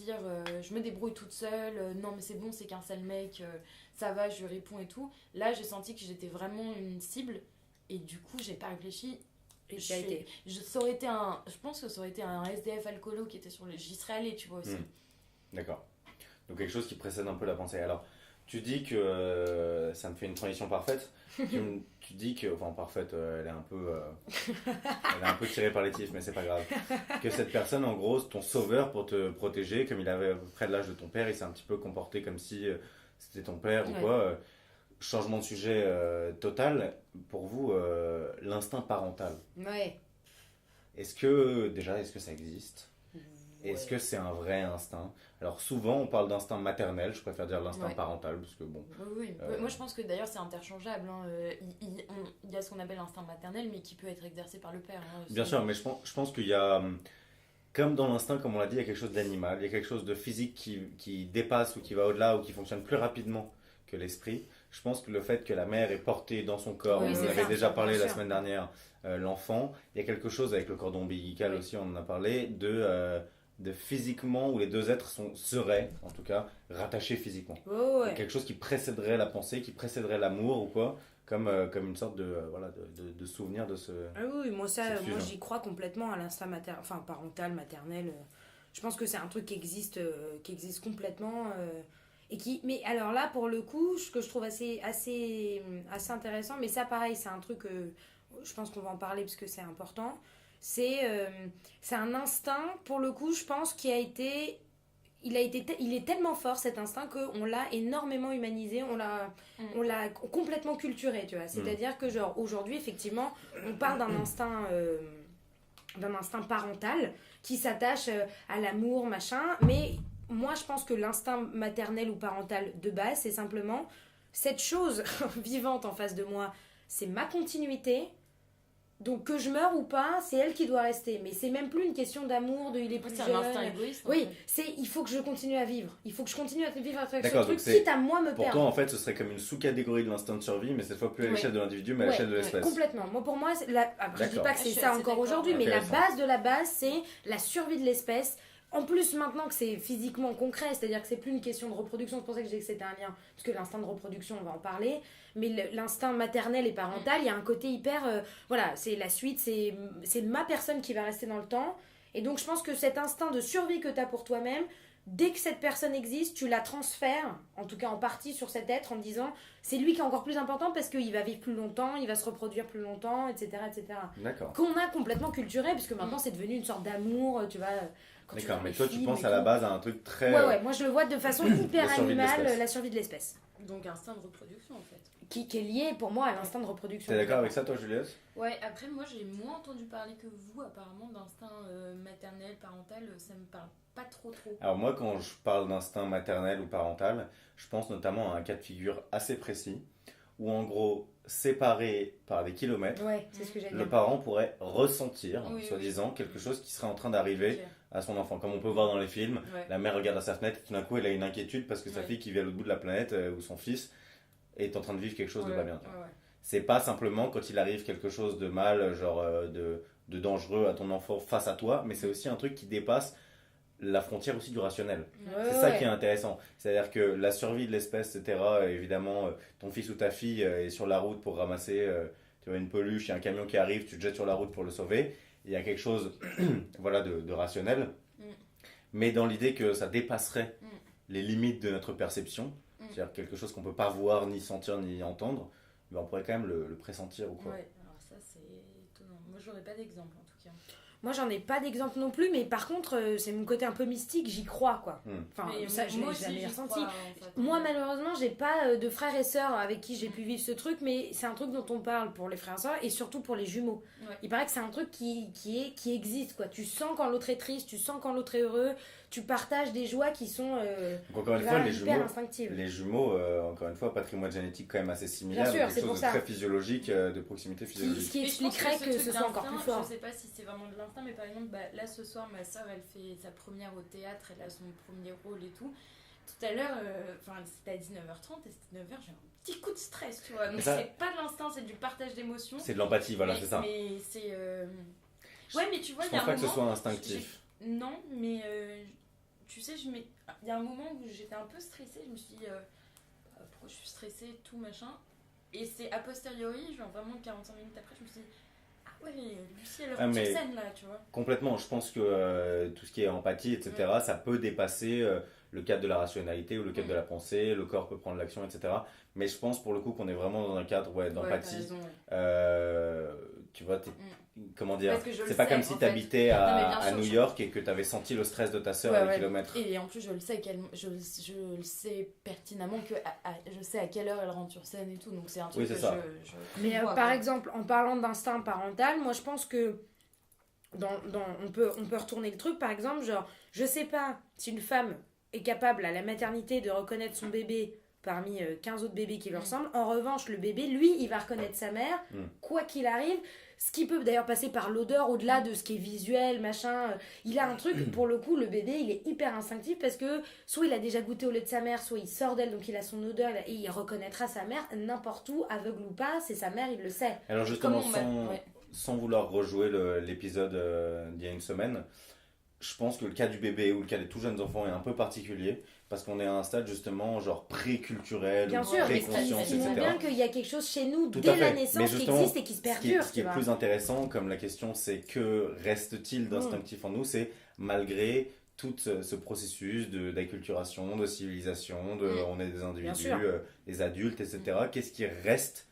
dire je me débrouille toute seule, non mais c'est bon, c'est qu'un seul mec, ça va, je lui réponds et tout. Là j'ai senti que j'étais vraiment une cible, et du coup j'ai pas réfléchi. Je pense que ça aurait été un SDF alcoolo qui était sur le... J'y serais allée, tu vois aussi. D'accord. Donc quelque chose qui précède un peu la pensée. Alors tu dis que ça me fait une transition parfaite. tu dis que, enfin parfaite, elle est un peu tirée par les tifs, mais c'est pas grave. Que cette personne, en gros, ton sauveur pour te protéger, comme il avait à peu près l'âge de ton père, il s'est un petit peu comporté comme si c'était ton père ou quoi. Changement de sujet total. Pour vous, l'instinct parental. Ouais. Est-ce que ça existe? Est-ce que c'est un vrai instinct? Alors souvent on parle d'instinct maternel, je préfère dire l'instinct parental parce que bon... Oui. Moi je pense que d'ailleurs c'est interchangeable. Hein. Il y a ce qu'on appelle l'instinct maternel, mais qui peut être exercé par le père. Hein, bien sûr, mais je pense qu'il y a... Comme dans l'instinct, comme on l'a dit, il y a quelque chose d'animal, il y a quelque chose de physique qui dépasse ou qui va au-delà ou qui fonctionne plus rapidement que l'esprit. Je pense que le fait que la mère est portée dans son corps, on en avait déjà parlé la semaine dernière, l'enfant, il y a quelque chose avec le cordon ombilical aussi, on en a parlé, de physiquement, où les deux êtres seraient, en tout cas, rattachés physiquement. Quelque chose qui précéderait la pensée, qui précéderait l'amour ou quoi, comme une sorte de souvenir de ce... Ah oui, moi j'y crois complètement à l'instinct parental, maternel. Je pense que c'est un truc qui existe complètement. Mais alors là, pour le coup, ce que je trouve assez intéressant, mais ça pareil, c'est un truc, je pense qu'on va en parler parce que c'est important. C'est un instinct, pour le coup, je pense, il est tellement fort cet instinct qu'on l'a énormément humanisé, on l'a complètement culturé, tu vois. C'est-à-dire que genre aujourd'hui, effectivement, on parle d'un instinct parental qui s'attache à l'amour, machin, mais moi je pense que l'instinct maternel ou parental de base, c'est simplement cette chose vivante en face de moi, c'est ma continuité. Donc que je meure ou pas, c'est elle qui doit rester. Mais c'est même plus une question d'amour, il est plus jeune. C'est un instinct égoïste. Oui, il faut que je continue à vivre. Il faut que je continue à vivre avec ce truc, quitte à moi me perdre. Pour toi, en fait, ce serait comme une sous-catégorie de l'instinct de survie, mais cette fois plus à l'échelle de l'individu, mais à l'échelle de l'espèce. Complètement. Pour moi, je dis pas que c'est ça encore aujourd'hui, mais la base de la base, c'est la survie de l'espèce. En plus, maintenant que c'est physiquement concret, c'est-à-dire que c'est plus une question de reproduction, c'est pour ça que je dis que c'était un lien, parce que l'instinct de reproduction, on va en parler, mais l'instinct maternel et parental, il y a un côté hyper... c'est la suite, c'est ma personne qui va rester dans le temps, et donc je pense que cet instinct de survie que tu as pour toi-même, dès que cette personne existe, tu la transfères, en tout cas en partie sur cet être, en disant, c'est lui qui est encore plus important parce qu'il va vivre plus longtemps, il va se reproduire plus longtemps, etc. D'accord. Qu'on a complètement culturé, parce que maintenant c'est devenu une sorte d'amour, tu vois... D'accord, mais toi tu penses à la base à un truc très... Ouais, moi je le vois de façon hyper animale, la survie de l'espèce. Donc instinct de reproduction en fait. qui est lié pour moi à l'instinct de reproduction. T'es d'accord avec ça, toi, Juliette? Ouais, après, moi, j'ai moins entendu parler que vous, apparemment, d'instinct maternel, parental. Ça me parle pas trop. Alors moi, quand je parle d'instinct maternel ou parental, je pense notamment à un cas de figure assez précis, où en gros, séparé par des kilomètres, Ouais, c'est ce que j'allais le dire. parent pourrait ressentir, Oui, soi-disant, quelque chose qui serait en train d'arriver Ok. à son enfant. Comme on peut voir dans les films, Ouais. la mère regarde à sa fenêtre, tout d'un coup, elle a une inquiétude parce que sa Ouais. fille qui vit à l'autre bout de la planète, ou son fils, est en train de vivre quelque chose de pas bien. Ouais. C'est pas simplement quand il arrive quelque chose de mal, genre de dangereux à ton enfant face à toi, mais c'est aussi un truc qui dépasse la frontière aussi du rationnel. Ouais, C'est ça ouais. qui est intéressant. C'est-à-dire que la survie de l'espèce, etc., évidemment, ton fils ou ta fille est sur la route pour ramasser tu vois, une peluche, il y a un camion qui arrive, tu te jettes sur la route pour le sauver. Il y a quelque chose voilà, de rationnel. Mm. Mais dans l'idée que ça dépasserait Mm. les limites de notre perception, c'est-à-dire quelque chose qu'on peut pas voir, ni sentir, ni entendre, ben on pourrait quand même le pressentir ou quoi. Ouais, alors ça, c'est étonnant. Moi, j'aurais pas d'exemple, en tout cas. Moi, j'en ai pas d'exemple non plus, mais par contre, c'est mon côté un peu mystique, j'y crois, quoi. Enfin, Mais ça, je l'ai moi aussi, jamais j'y ressenti. crois, en fait. Moi, malheureusement, j'ai pas de frères et sœurs avec qui j'ai pu vivre ce truc, mais c'est un truc dont on parle pour les frères et sœurs et surtout pour les jumeaux. Ouais. Il paraît que c'est un truc qui existe, quoi. Tu sens quand l'autre est triste, tu sens quand l'autre est heureux, tu partages des joies qui sont Donc encore une fois, voilà, les hyper jumeaux, instinctives. encore une fois, patrimoine génétique quand même assez similaire, Bien sûr, donc c'est quelque pour chose de ça. très physiologique, de proximité Ce physiologique. qui Mais je pense expliquerait que ce truc soit encore plus d'instinct, fort. Je sais pas si c'est vraiment de l'instinct, mais par exemple, là ce soir, ma soeur elle fait sa première au théâtre, elle a son premier rôle et tout. Tout à l'heure, c'était à 19h30 et c'était 9h, j'ai un petit coup de stress, tu vois. Donc ça- c'est pas de l'instinct, c'est du partage d'émotions. C'est de l'empathie, voilà, mais, c'est ça. Mais c'est. Ouais, mais tu vois, Je il y a pense un pas que ce moment. soit instinctif. Non, mais tu sais, il y a un moment où j'étais un peu stressée, je me suis dit pourquoi je suis stressée, tout machin. Et c'est a posteriori, genre vraiment 45 minutes après, je me suis dit ah ouais, Lucie elle rentre mais- sur scène là, tu vois. Complètement, je pense que tout ce qui est empathie, etc., ça peut dépasser le cadre de la rationalité ou le cadre de la pensée, le corps peut prendre l'action, etc. Mais je pense pour le coup qu'on est vraiment dans un cadre Ouais, t'as d'empathie. raison, ouais. Tu vois, comment dire, Parce que je le c'est pas sais, comme si en tu habitais Non, mais bien à sûr, New je- York et que tu avais senti le stress de ta sœur Ouais, à des ouais. kilomètres. Et en plus, je le sais, je le sais pertinemment que je sais à quelle heure elle rentre sur scène et tout, donc c'est un truc Oui, c'est que ça. je Mais vois, par quoi. exemple, en parlant d'instinct parental, moi je pense que on peut retourner le truc, par exemple, genre, je sais pas si une femme est capable à la maternité de reconnaître son bébé parmi 15 autres bébés qui lui ressemblent. En revanche, le bébé, lui, il va reconnaître sa mère, quoi qu'il arrive. Ce qui peut d'ailleurs passer par l'odeur au-delà de ce qui est visuel, machin. Il a un truc, pour le coup, le bébé, il est hyper instinctif parce que soit il a déjà goûté au lait de sa mère, soit il sort d'elle, donc il a son odeur et il reconnaîtra sa mère n'importe où, aveugle ou pas, c'est sa mère, il le sait. Alors justement, Comme ouais. sans vouloir rejouer l'épisode d'il y a une semaine, je pense que le cas du bébé ou le cas des tout jeunes enfants est un peu particulier parce qu'on est à un stade justement genre pré-culturel Bien ou sûr, mais pré-conscience, qui montre etc. bien qu'il y a quelque chose chez nous Tout à dès fait. la Mais naissance qui justement, existe et qui se perdure. Ce qui est tu vois. plus intéressant, comme la question c'est que reste-t-il d'instinctif en nous, c'est malgré tout ce processus d'acculturation, de civilisation, on est des individus, sûr. des adultes, etc. Qu'est-ce qui reste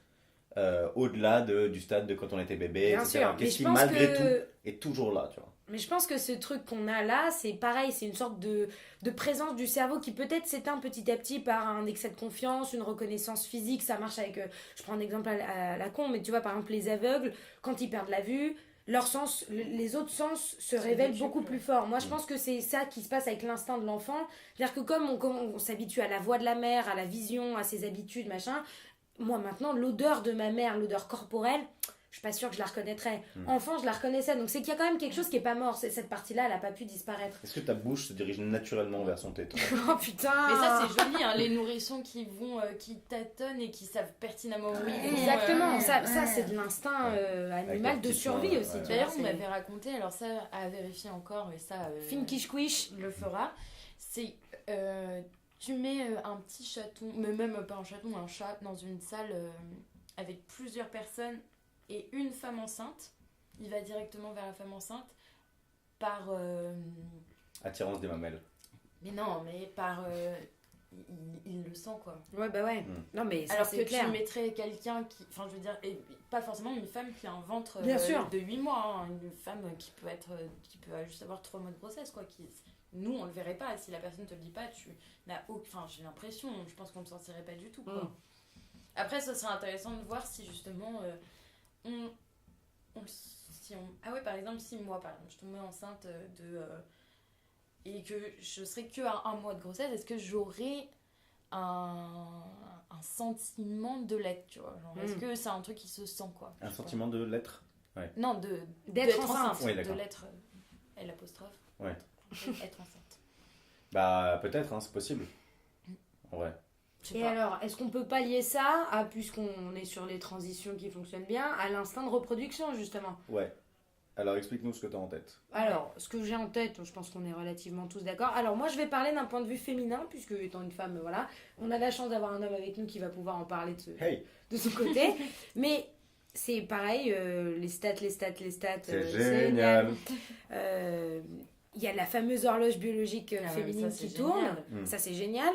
au-delà du stade de quand on était bébé, Bien etc. sûr, mais Qu'est-ce je qui pense malgré que... tout est toujours là, tu vois. Mais je pense que ce truc qu'on a là, c'est pareil, c'est une sorte de présence du cerveau qui peut-être s'éteint petit à petit par un excès de confiance, une reconnaissance physique. Ça marche avec, je prends un exemple à la con, mais tu vois, par exemple, les aveugles, quand ils perdent la vue, leurs sens, les autres sens se révèlent décuplent, beaucoup plus fort. Moi, je pense que c'est ça qui se passe avec l'instinct de l'enfant. C'est-à-dire que comme on s'habitue à la voix de la mère, à la vision, à ses habitudes, machin, moi maintenant, l'odeur de ma mère, l'odeur corporelle, je suis pas sûre que je la reconnaîtrais. Enfant, je la reconnaissais. Donc c'est qu'il y a quand même quelque chose qui est pas mort. Cette partie-là, elle a pas pu disparaître. Est-ce que ta bouche se dirige naturellement vers son téton? Oh putain. Mais ça, c'est joli, hein, les nourrissons qui tâtonnent et qui savent pertinemment où ils vont. Exactement. Ça c'est de l'instinct Avec animal leur de petit survie soin, aussi. ouais. tu D'ailleurs, vois, on c'est- m'avait raconté, alors ça à vérifier encore, et ça Fin quiche le fera, c'est tu mets un petit chaton, mais même pas un chaton, un chat dans une salle avec plusieurs personnes et une femme enceinte, il va directement vers la femme enceinte par... Attirance des mamelles. mais non, mais par... il le sent quoi. Ouais, bah ouais. Non, mais ça, Alors c'est que clair. tu mettrais quelqu'un qui... Enfin, je veux dire, et pas forcément une femme qui a un ventre Bien sûr. de 8 mois. Hein, une femme qui peut juste avoir 3 mois de grossesse, quoi. Nous, on le verrait pas. Si la personne te le dit pas, tu n'as aucun... Enfin, j'ai l'impression, je pense qu'on ne le sentirait pas du tout, quoi. Après, ça serait intéressant de voir si justement ah ouais, par exemple, si moi, par exemple, je tombais enceinte et que je serais que à 1 mois de grossesse, est-ce que j'aurais un sentiment de l'être, tu vois, genre, est-ce que c'est un truc qui se sent, quoi? Un sentiment de l'être? Ouais. Non, d'être enceinte. Oui, de d'accord. l'être, l'apostrophe. Ouais. Être enceinte. Bah, peut-être, hein, c'est possible. Ouais. Et alors, est-ce qu'on peut pas lier ça à, puisqu'on est sur les transitions qui fonctionnent bien, à l'instinct de reproduction, justement? Ouais. Alors, explique-nous ce que tu as en tête. Alors, ce que j'ai en tête, je pense qu'on est relativement tous d'accord. Alors, moi, je vais parler d'un point de vue féminin, puisque étant une femme, voilà, on a la chance d'avoir un homme avec nous qui va pouvoir en parler de son côté. Mais c'est pareil, les stats. C'est génial. Il y a la fameuse horloge biologique féminine qui tourne. Ça, c'est génial.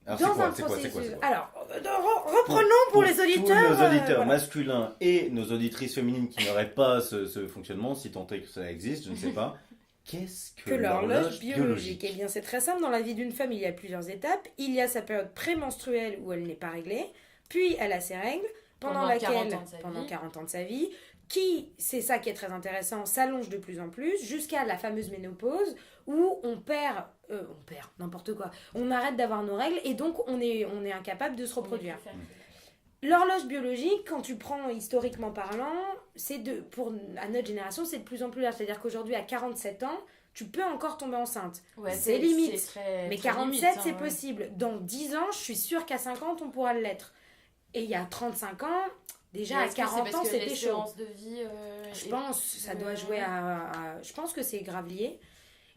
Alors, c'est quoi? Alors, reprenons pour les auditeurs. Tous nos auditeurs voilà. masculins et nos auditrices féminines qui n'auraient pas ce fonctionnement, si tant est que ça existe, je ne sais pas. Qu'est-ce que l'horloge biologique? Eh bien, c'est très simple. Dans la vie d'une femme, il y a plusieurs étapes. Il y a sa période prémenstruelle où elle n'est pas réglée. Puis, elle a ses règles, pendant 40 ans de sa vie, qui, c'est ça qui est très intéressant, s'allonge de plus en plus jusqu'à la fameuse ménopause où on perd n'importe quoi. On arrête d'avoir nos règles et donc on est incapable de se reproduire. L'horloge biologique, quand tu prends historiquement parlant, à notre génération, c'est de plus en plus large. C'est-à-dire qu'aujourd'hui, à 47 ans, tu peux encore tomber enceinte. Ouais, c'est limite. Mais très 47, limite, c'est possible. Dans 10 ans, je suis sûre qu'à 50, on pourra l'être. Et il y a 35 ans, déjà à 40 ans, c'était chaud. De vie, je pense, ça doit jouer je pense que c'est grave lié.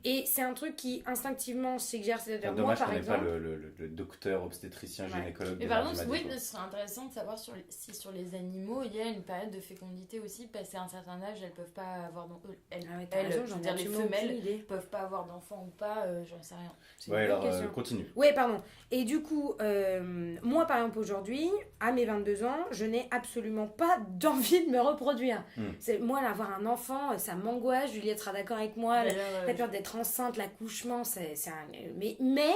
Et c'est un truc qui instinctivement s'exerce. C'est-à-dire moi, dommage par qu'on n'ait exemple, pas le docteur, obstétricien, gynécologue. Mais par exemple, oui, ce serait intéressant de savoir si sur les animaux, il y a une période de fécondité aussi. Passé un certain âge, elles peuvent pas avoir les femelles ne peuvent pas avoir d'enfants ou pas, j'en sais rien. Ouais, alors continue. Oui, pardon. Et du coup, moi par exemple aujourd'hui, à mes 22 ans, je n'ai absolument pas d'envie de me reproduire. Moi, avoir un enfant, ça m'angoisse. Juliette sera d'accord avec moi. La peur d'être enceinte, l'accouchement, mais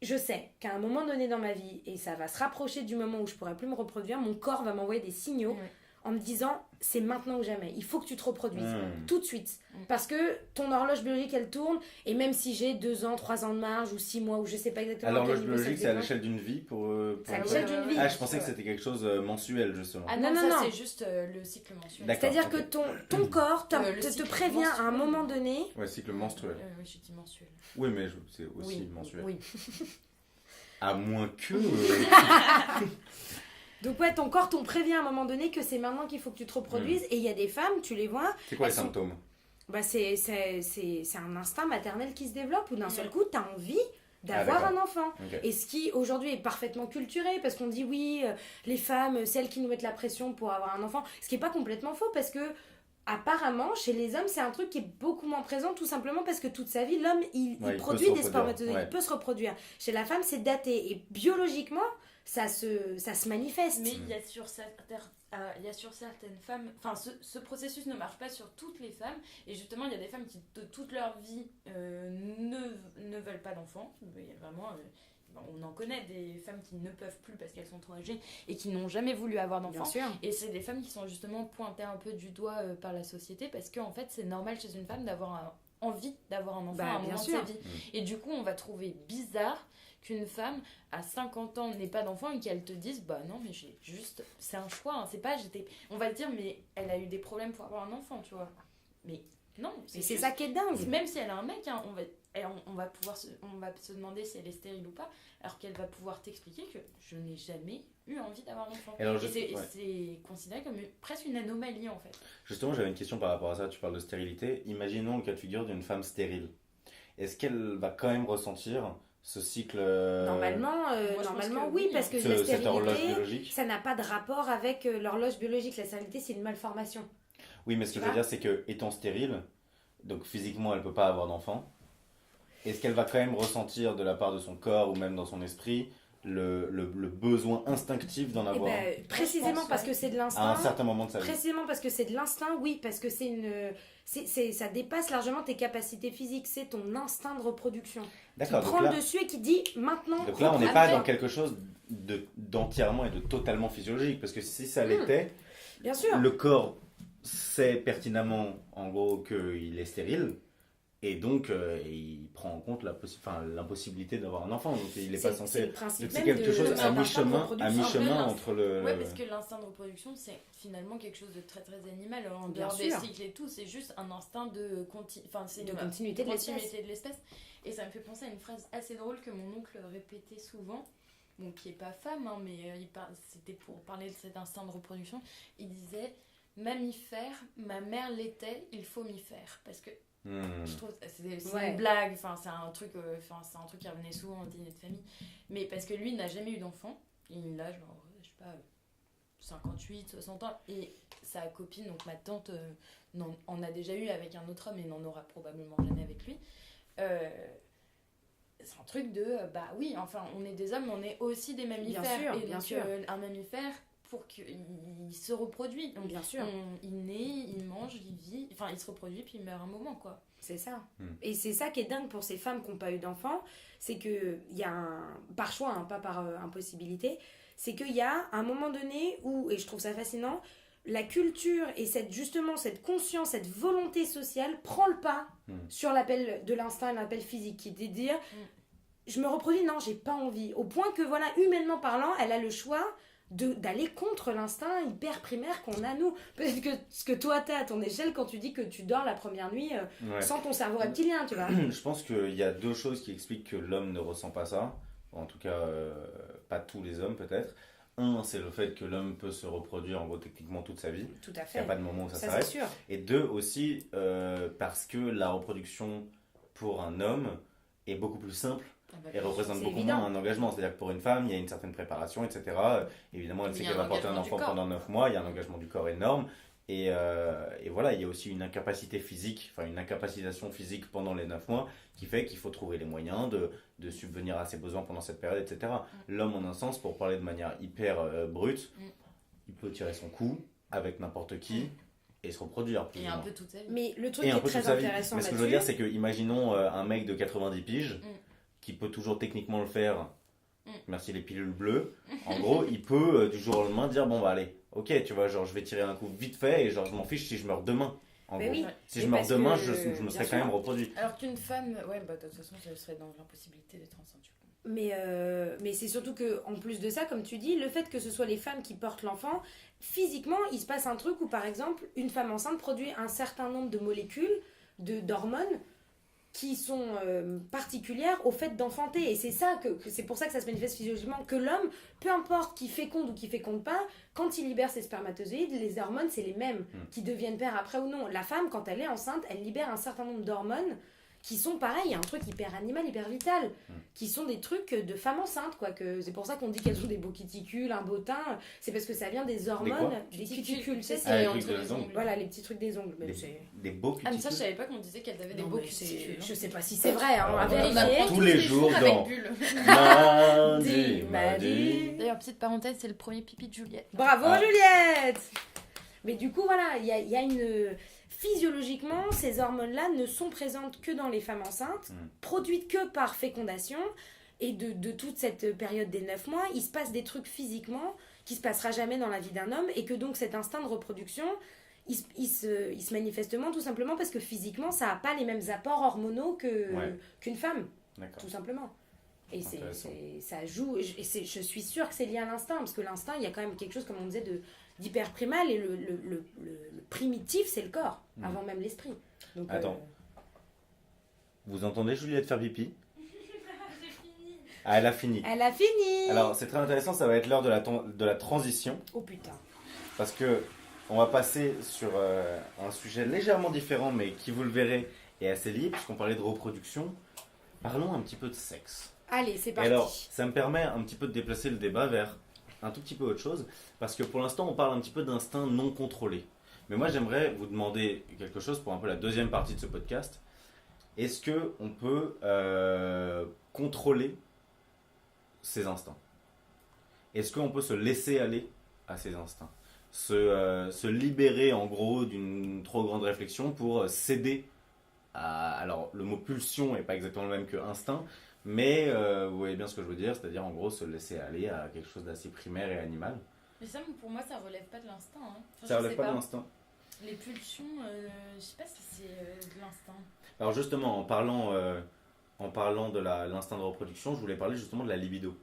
je sais qu'à un moment donné dans ma vie, et ça va se rapprocher du moment où je pourrai plus me reproduire, mon corps va m'envoyer des signaux en me disant c'est maintenant ou jamais, il faut que tu te reproduises tout de suite, parce que ton horloge biologique elle tourne, et même si j'ai 2 ans, 3 ans de marge ou 6 mois ou je sais pas exactement. Alors l'horloge biologique c'est à l'échelle d'une vie c'est à l'échelle d'une vie. Ah, je pensais que c'était quelque chose mensuel justement. Ah non, c'est juste le cycle mensuel. C'est-à-dire que ton corps te prévient à un moment donné. Ouais, cycle menstruel. Oui, je dis mensuel. Oui, mais c'est aussi mensuel. Oui. À moins que... Donc ouais, ton corps t'en prévient à un moment donné que c'est maintenant qu'il faut que tu te reproduises. Et il y a des femmes, tu les vois... C'est quoi les symptômes? Bah c'est un instinct maternel qui se développe, où d'un seul coup, t'as envie d'avoir un enfant. Okay. Et ce qui aujourd'hui est parfaitement culturé, parce qu'on dit oui, les femmes, celles qui nous mettent la pression pour avoir un enfant, ce qui est pas complètement faux, parce que apparemment, chez les hommes, c'est un truc qui est beaucoup moins présent, tout simplement parce que toute sa vie, l'homme, il produit des spermatozoïdes, il peut se reproduire. Chez la femme, c'est daté. Et biologiquement, ça se manifeste. Mais il y a sur certaines femmes... Enfin, ce processus ne marche pas sur toutes les femmes. Et justement, il y a des femmes qui, de toute leur vie, ne veulent pas d'enfants. Il y a vraiment... on en connaît des femmes qui ne peuvent plus parce qu'elles sont trop âgées et qui n'ont jamais voulu avoir d'enfants. Et c'est des femmes qui sont justement pointées un peu du doigt par la société, parce qu'en fait c'est normal chez une femme d'avoir envie d'avoir un enfant à un moment de sa vie. Et du coup on va trouver bizarre qu'une femme à 50 ans n'ait pas d'enfant et qu'elle te dise bah non mais c'est un choix, hein, c'est pas on va te dire mais elle a eu des problèmes pour avoir un enfant, tu vois. Mais non, c'est ça qui est dingue. Même si elle a un mec, hein, on va se demander si elle est stérile ou pas, alors qu'elle va pouvoir t'expliquer que je n'ai jamais eu envie d'avoir un enfant. Et c'est considéré comme presque une anomalie en fait. Justement, j'avais une question par rapport à ça. Tu parles de stérilité. Imaginons le cas de figure d'une femme stérile. Est-ce qu'elle va quand même ressentir ce cycle Normalement, oui, parce que la stérilité, ça n'a pas de rapport avec l'horloge biologique. La stérilité, c'est une malformation. Oui, mais ce que je veux dire, c'est que étant stérile, donc physiquement, elle peut pas avoir d'enfant. Est-ce qu'elle va quand même ressentir de la part de son corps ou même dans son esprit le besoin instinctif d'en Eh avoir ben, précisément parce que c'est de à un l'instinct. certain moment de sa vie. Précisément parce que c'est de l'instinct, oui, parce que ça dépasse largement tes capacités physiques, c'est ton instinct de reproduction qui D'accord, prend donc le là, dessus et qui dit maintenant. donc là on n'est reproduis-toi. pas dans quelque chose d'entièrement et de totalement physiologique, parce que si ça l'était, Bien sûr. le corps sait pertinemment en gros qu'il est stérile. Et donc, il prend en compte l'impossibilité d'avoir un enfant. Donc, il n'est pas C'est censé. le principe Donc, c'est même quelque chose de à l'instinct de mi-chemin, reproduction. entre le. Ouais, parce que l'instinct de reproduction, c'est finalement quelque chose de très très animal. Alors, en Bien dehors des sûr. cycles et tout, c'est juste un instinct de, c'est De une continuité de l'espèce. continuité de l'espèce. Et ça me fait penser à une phrase assez drôle que mon oncle répétait souvent, bon, qui n'est pas femme, hein, mais c'était pour parler de cet instinct de reproduction. Il disait mammifère, ma mère l'était, il faut m'y faire. Parce que je trouve c'est Ouais. une blague, enfin c'est un truc qui revenait souvent au dîner de famille, mais parce que lui n'a jamais eu d'enfant, il a genre je sais pas 58 60 ans, et sa copine, donc ma tante, en a déjà eu avec un autre homme et n'en aura probablement jamais avec lui. C'est un truc de bah oui, enfin on est des hommes mais on est aussi des mammifères, Bien sûr, et bien donc sûr. un mammifère, pour qu'il se reproduit, donc Bien sûr. il naît, il mange, il vit, enfin il se reproduit puis il meurt un moment quoi. C'est ça. Hmm. Et c'est ça qui est dingue pour ces femmes qui n'ont pas eu d'enfants, c'est qu'il y a par choix, hein, pas par impossibilité, c'est qu'il y a un moment donné où, et je trouve ça fascinant, la culture et justement cette conscience, cette volonté sociale prend le pas sur l'appel de l'instinct et l'appel physique, qui est de dire je me reproduis, non, j'ai pas envie. Au point que, voilà, humainement parlant, elle a le choix d'aller contre l'instinct hyper primaire qu'on a nous. Peut-être que ce que toi t'as à ton échelle quand tu dis que tu dors la première nuit Ouais. sans ton cerveau reptilien, tu vois. Je pense qu'il y a deux choses qui expliquent que l'homme ne ressent pas ça. En tout cas, pas tous les hommes peut-être. Un, c'est le fait que l'homme peut se reproduire en gros techniquement toute sa vie. Tout à Il fait. n'y a pas de moment où ça Ça, c'est s'arrête. sûr. Et deux aussi, parce que la reproduction pour un homme est beaucoup plus simple et représente c'est beaucoup évident. moins un engagement. C'est-à-dire que pour une femme, il y a une certaine préparation, etc. Évidemment, elle Il sait y a qu'elle un va porter un engagement du enfant corps. pendant 9 mois, il y a un engagement du corps énorme. Et voilà, il y a aussi une incapacité physique, enfin une incapacitation physique pendant les 9 mois qui fait qu'il faut trouver les moyens de subvenir à ses besoins pendant cette période, etc. L'homme, en un sens, pour parler de manière hyper brute, il peut tirer son coup avec n'importe qui et se reproduire. Plus Et ou un moins. peu toute sa vie. Mais le truc Et qui un est peu toute très sa vie. intéressant Mais ce que je là-dessus, veux dire, c'est que, imaginons un mec de 90 piges qui peut toujours techniquement le faire, merci les pilules bleues. En gros, il peut du jour au lendemain dire bon, bah allez, ok, tu vois, genre je vais tirer un coup vite fait et genre je m'en fiche si je meurs demain. En Mais gros. oui. Si Mais je meurs parce demain, que, je me bien serais sûr. quand même reproduit. Alors qu'une femme, ouais, bah de toute façon, elle serait dans l'impossibilité d'être enceinte. Du coup. mais c'est surtout que, en plus de ça, comme tu dis, le fait que ce soit les femmes qui portent l'enfant, physiquement, il se passe un truc où, par exemple, une femme enceinte produit un certain nombre de molécules, d'hormones, qui sont particulières au fait d'enfanter. Et c'est ça c'est pour ça que ça se manifeste physiologiquement, que l'homme, peu importe qui féconde ou qui féconde pas, quand il libère ses spermatozoïdes, les hormones, c'est les mêmes, qui deviennent pères après ou non. La femme, quand elle est enceinte, elle libère un certain nombre d'hormones qui sont pareils, un truc hyper animal, hyper vital, qui sont des trucs de femmes enceintes, quoi. C'est pour ça qu'on dit qu'elles ont des beaux cuticules, un beau teint, c'est parce que ça vient des hormones, des cuticules, tu sais, c'est les entre trucs de les les ongles. ongles. voilà, les petits trucs des ongles. Mais c'est... Des beaux Ah, mais ça, je cuticules. savais pas qu'on disait qu'elles avaient des Non, beaux mais cuticules. je sais pas si c'est vrai, hein, Alors, à on apprend vérifier. tous les jours avec dans Bulle. Mardi, Mardi. D'ailleurs, petite parenthèse, c'est le premier pipi de Juliette. Bravo Ah. Juliette. Mais du coup, voilà, il y a une... Physiologiquement, ces hormones-là ne sont présentes que dans les femmes enceintes, produites que par fécondation. Et de toute cette période des 9 mois, il se passe des trucs physiquement qui se passera jamais dans la vie d'un homme. Et que donc cet instinct de reproduction, il se manifeste tout simplement parce que physiquement, ça n'a pas les mêmes apports hormonaux qu'une femme, D'accord. tout simplement. Et Intéressant. ça joue, je suis sûre que c'est lié à l'instinct, parce que l'instinct, il y a quand même quelque chose, comme on disait, d'hyper primal, et le primitif, c'est le corps, avant même l'esprit. Donc, Attends. Vous entendez Juliette faire pipi? Ah, elle a fini. elle a fini. Alors, c'est très intéressant, ça va être l'heure de la transition, Oh putain. parce que on va passer sur un sujet légèrement différent, mais qui, vous le verrez, est assez lié, puisqu'on parlait de reproduction. Parlons un petit peu de sexe. Allez, c'est Et parti. alors, ça me permet un petit peu de déplacer le débat vers un tout petit peu autre chose, parce que pour l'instant, on parle un petit peu d'instinct non contrôlé. Mais moi, j'aimerais vous demander quelque chose pour un peu la deuxième partie de ce podcast. Est-ce que on peut contrôler ses instincts? est-ce qu'on peut se laisser aller à ses instincts, se libérer en gros d'une trop grande réflexion pour céder à... Alors le mot pulsion n'est pas exactement le même que instinct, mais vous voyez bien ce que je veux dire, c'est-à-dire en gros se laisser aller à quelque chose d'assez primaire et animal. Mais ça, pour moi, ça relève pas de l'instinct. Hein. Enfin, Ça relève pas de l'instinct. Les pulsions, je sais pas si c'est de l'instinct. Alors justement, en parlant de l'instinct de reproduction, je voulais parler justement de la libido.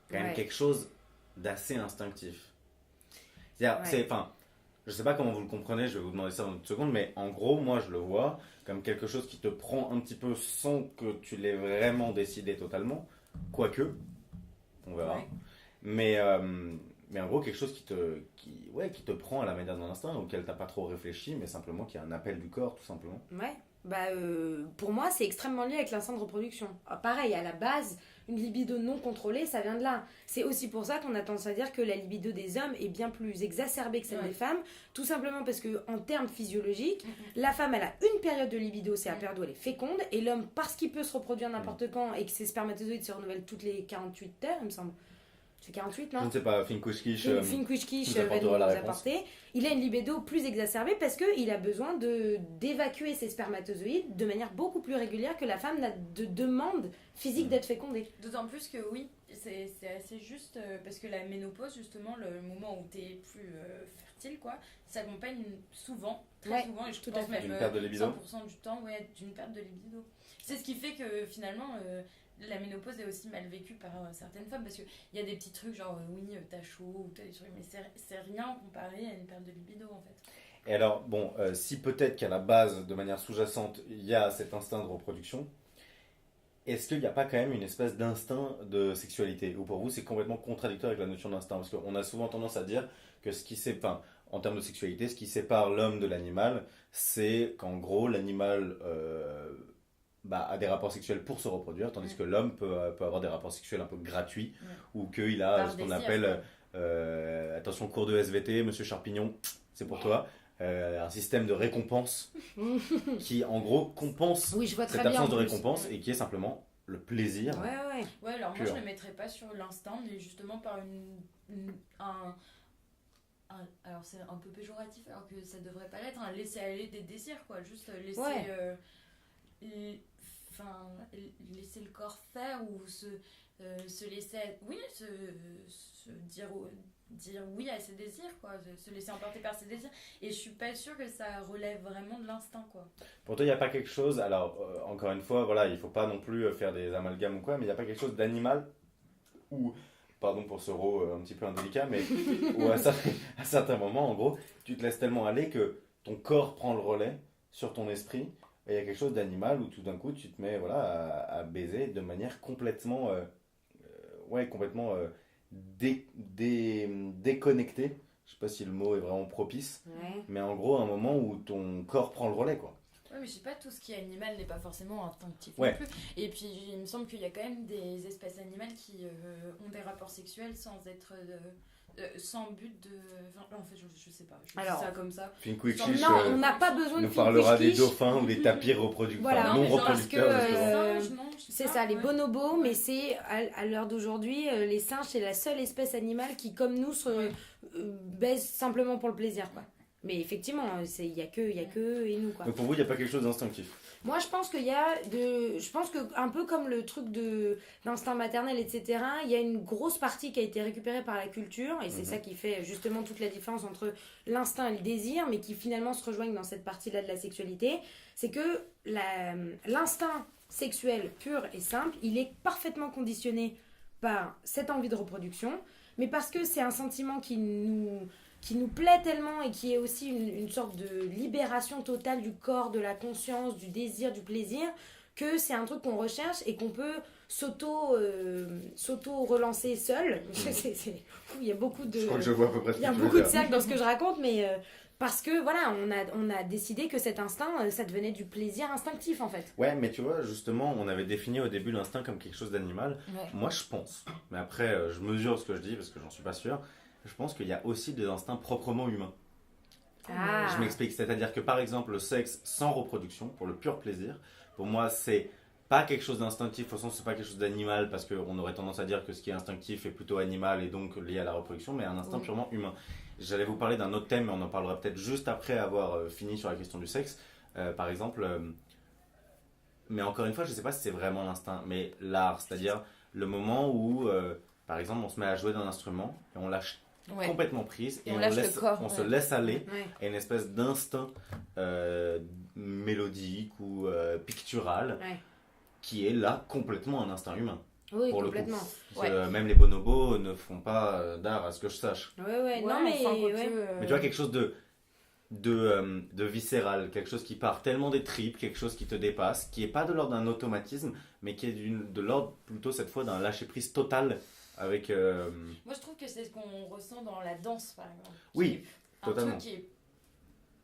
Quand même quelque chose d'assez instinctif. Enfin, je sais pas comment vous le comprenez, je vais vous demander ça dans une seconde, mais en gros, moi je le vois comme quelque chose qui te prend un petit peu sans que tu l'aies vraiment décidé totalement, quoique, on verra. Ouais. Mais en gros, quelque chose qui te prend à la manière d'un instinct, auquel t'as pas trop réfléchi, mais simplement qui a un appel du corps, tout simplement. Ouais. Pour moi, c'est extrêmement lié avec l'instinct de reproduction. Pareil, à la base, une libido non contrôlée, ça vient de là. C'est aussi pour ça qu'on a tendance à dire que la libido des hommes est bien plus exacerbée que celle des femmes, tout simplement parce que en termes physiologiques, la femme, elle a une période de libido, c'est la période où elle est féconde, et l'homme, parce qu'il peut se reproduire n'importe quand et que ses spermatozoïdes se renouvellent toutes les 48 heures, il me semble. C'est 48, non? Je ne sais pas, Finkushkish Finkushkish va nous apporter. Il a une libido plus exacerbée parce qu'il a besoin d'évacuer ses spermatozoïdes de manière beaucoup plus régulière que la femme n'a de demande physique d'être fécondée. D'autant plus que oui, c'est assez juste parce que la ménopause, justement, le moment où tu es plus fertile, quoi, s'accompagne souvent, très souvent, et je pense même d'une perte de libido. 100% du temps, d'une perte de libido. C'est ce qui fait que finalement... la ménopause est aussi mal vécue par certaines femmes parce qu'il y a des petits trucs genre oui t'as chaud ou t'as des trucs, mais c'est rien comparé à une perte de libido en fait. Et alors bon, si peut-être qu'à la base de manière sous-jacente il y a cet instinct de reproduction, est-ce qu'il n'y a pas quand même une espèce d'instinct de sexualité, ou pour vous c'est complètement contradictoire avec la notion d'instinct, parce qu'on a souvent tendance à dire que ce qui sépare, en termes de sexualité, ce qui sépare l'homme de l'animal, c'est qu'en gros l'animal a des rapports sexuels pour se reproduire, tandis que l'homme peut avoir des rapports sexuels un peu gratuits, ou qu'il a Par ce qu'on désir, appelle, attention cours de SVT, monsieur Charpignon, c'est pour toi, un système de récompense qui en gros compense Oui, je vois très cette bien, absence de en plus. récompense et qui est simplement le plaisir. Ouais, alors moi pur. je le mettrais pas sur l'instinct, mais justement par alors c'est un peu péjoratif, alors que ça devrait pas l'être, un laisser aller des désirs, quoi, juste laisser laisser le corps faire ou se laisser se dire oui à ses désirs, quoi, se laisser emporter par ses désirs, et je suis pas sûre que ça relève vraiment de l'instinct, quoi. Pour toi, il n'y a pas quelque chose, alors encore une fois, voilà, il faut pas non plus faire des amalgames ou quoi, mais il n'y a pas quelque chose d'animal ou, pardon pour ce mot un petit peu indélicat, mais où à certains moments, en gros, tu te laisses tellement aller que ton corps prend le relais sur ton esprit. Et il y a quelque chose d'animal où tout d'un coup tu te mets à baiser de manière complètement, déconnectée. Je sais pas si le mot est vraiment propice, mais en gros un moment où ton corps prend le relais, quoi. Ouais, mais je sais pas, tout ce qui est animal n'est pas forcément instinctif Ouais. non plus. Et puis il me semble qu'il y a quand même des espèces animales qui ont des rapports sexuels sans être sans but de. Enfin, en fait, je sais pas. Je dis ça comme ça. Finkushkish Non, on n'a pas besoin de nous parlera des Finkushkish. dauphins ou des tapirs reproducteurs, Voilà, non mais genre, reproducteurs. parce que, justement. Singes, non, je sais C'est pas, ça, les ouais. bonobos, mais c'est à l'heure d'aujourd'hui, les singes, c'est la seule espèce animale qui, comme nous, baise simplement pour le plaisir, quoi. Mais effectivement, il y a que eux et nous, quoi. Donc pour vous, il n'y a pas quelque chose d'instinctif. Moi, je pense qu'il y a je pense que un peu comme le truc d'instinct maternel, etc., il y a une grosse partie qui a été récupérée par la culture, et c'est ça qui fait justement toute la différence entre l'instinct et le désir, mais qui finalement se rejoignent dans cette partie-là de la sexualité. C'est que l'instinct sexuel pur et simple, il est parfaitement conditionné par cette envie de reproduction, mais parce que c'est un sentiment qui nous plaît tellement et qui est aussi une sorte de libération totale du corps, de la conscience, du désir, du plaisir, que c'est un truc qu'on recherche et qu'on peut s'auto-relancer seul. Il y a beaucoup de... Je crois que je vois à peu près ce Il y a que tu veux beaucoup de dire. cercles dans ce que je raconte, mais parce que voilà, on a décidé que cet instinct, ça devenait du plaisir instinctif en fait. Ouais, mais tu vois, justement, on avait défini au début l'instinct comme quelque chose d'animal. Ouais. Moi, je pense, mais après, je mesure ce que je dis parce que j'en suis pas sûr. Je pense qu'il y a aussi des instincts proprement humains. Ah. Je m'explique, c'est-à-dire que par exemple, le sexe sans reproduction, pour le pur plaisir, pour moi, c'est pas quelque chose d'instinctif, de toute façon c'est pas quelque chose d'animal parce qu'on aurait tendance à dire que ce qui est instinctif est plutôt animal et donc lié à la reproduction, mais un instinct purement humain. J'allais vous parler d'un autre thème, mais on en parlera peut-être juste après avoir fini sur la question du sexe. Par exemple, mais encore une fois, je sais pas si c'est vraiment l'instinct, mais l'art, c'est-à-dire le moment où, par exemple, on se met à jouer d'un instrument et on lâche complètement prise et on lâche laisse, le corps, on se laisse aller à une espèce d'instinct mélodique ou pictural qui est là complètement un instinct humain. Oui, pour complètement. Le coup. Même les bonobos ne font pas d'art à ce que je sache. Non, mais Mais tu vois, quelque chose de viscéral, quelque chose qui part tellement des tripes, quelque chose qui te dépasse, qui est pas de l'ordre d'un automatisme, mais qui est de l'ordre plutôt cette fois d'un lâcher prise total avec. Moi je trouve que c'est ce qu'on ressent dans la danse par exemple. Oui, totalement. Un truc qui est,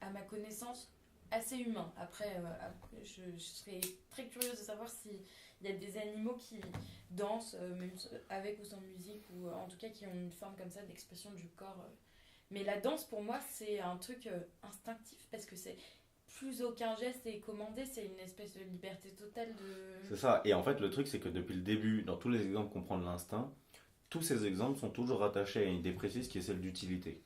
à ma connaissance, assez humain. Après, je serais très curieuse de savoir s'il y a des animaux qui dansent, même avec ou sans musique, ou en tout cas qui ont une forme comme ça d'expression du corps. Mais la danse, pour moi, c'est un truc instinctif parce que c'est plus aucun geste est commandé, c'est une espèce de liberté totale de... C'est ça, et en fait, le truc, c'est que depuis le début, dans tous les exemples qu'on prend de l'instinct, tous ces exemples sont toujours rattachés à une idée précise qui est celle d'utilité.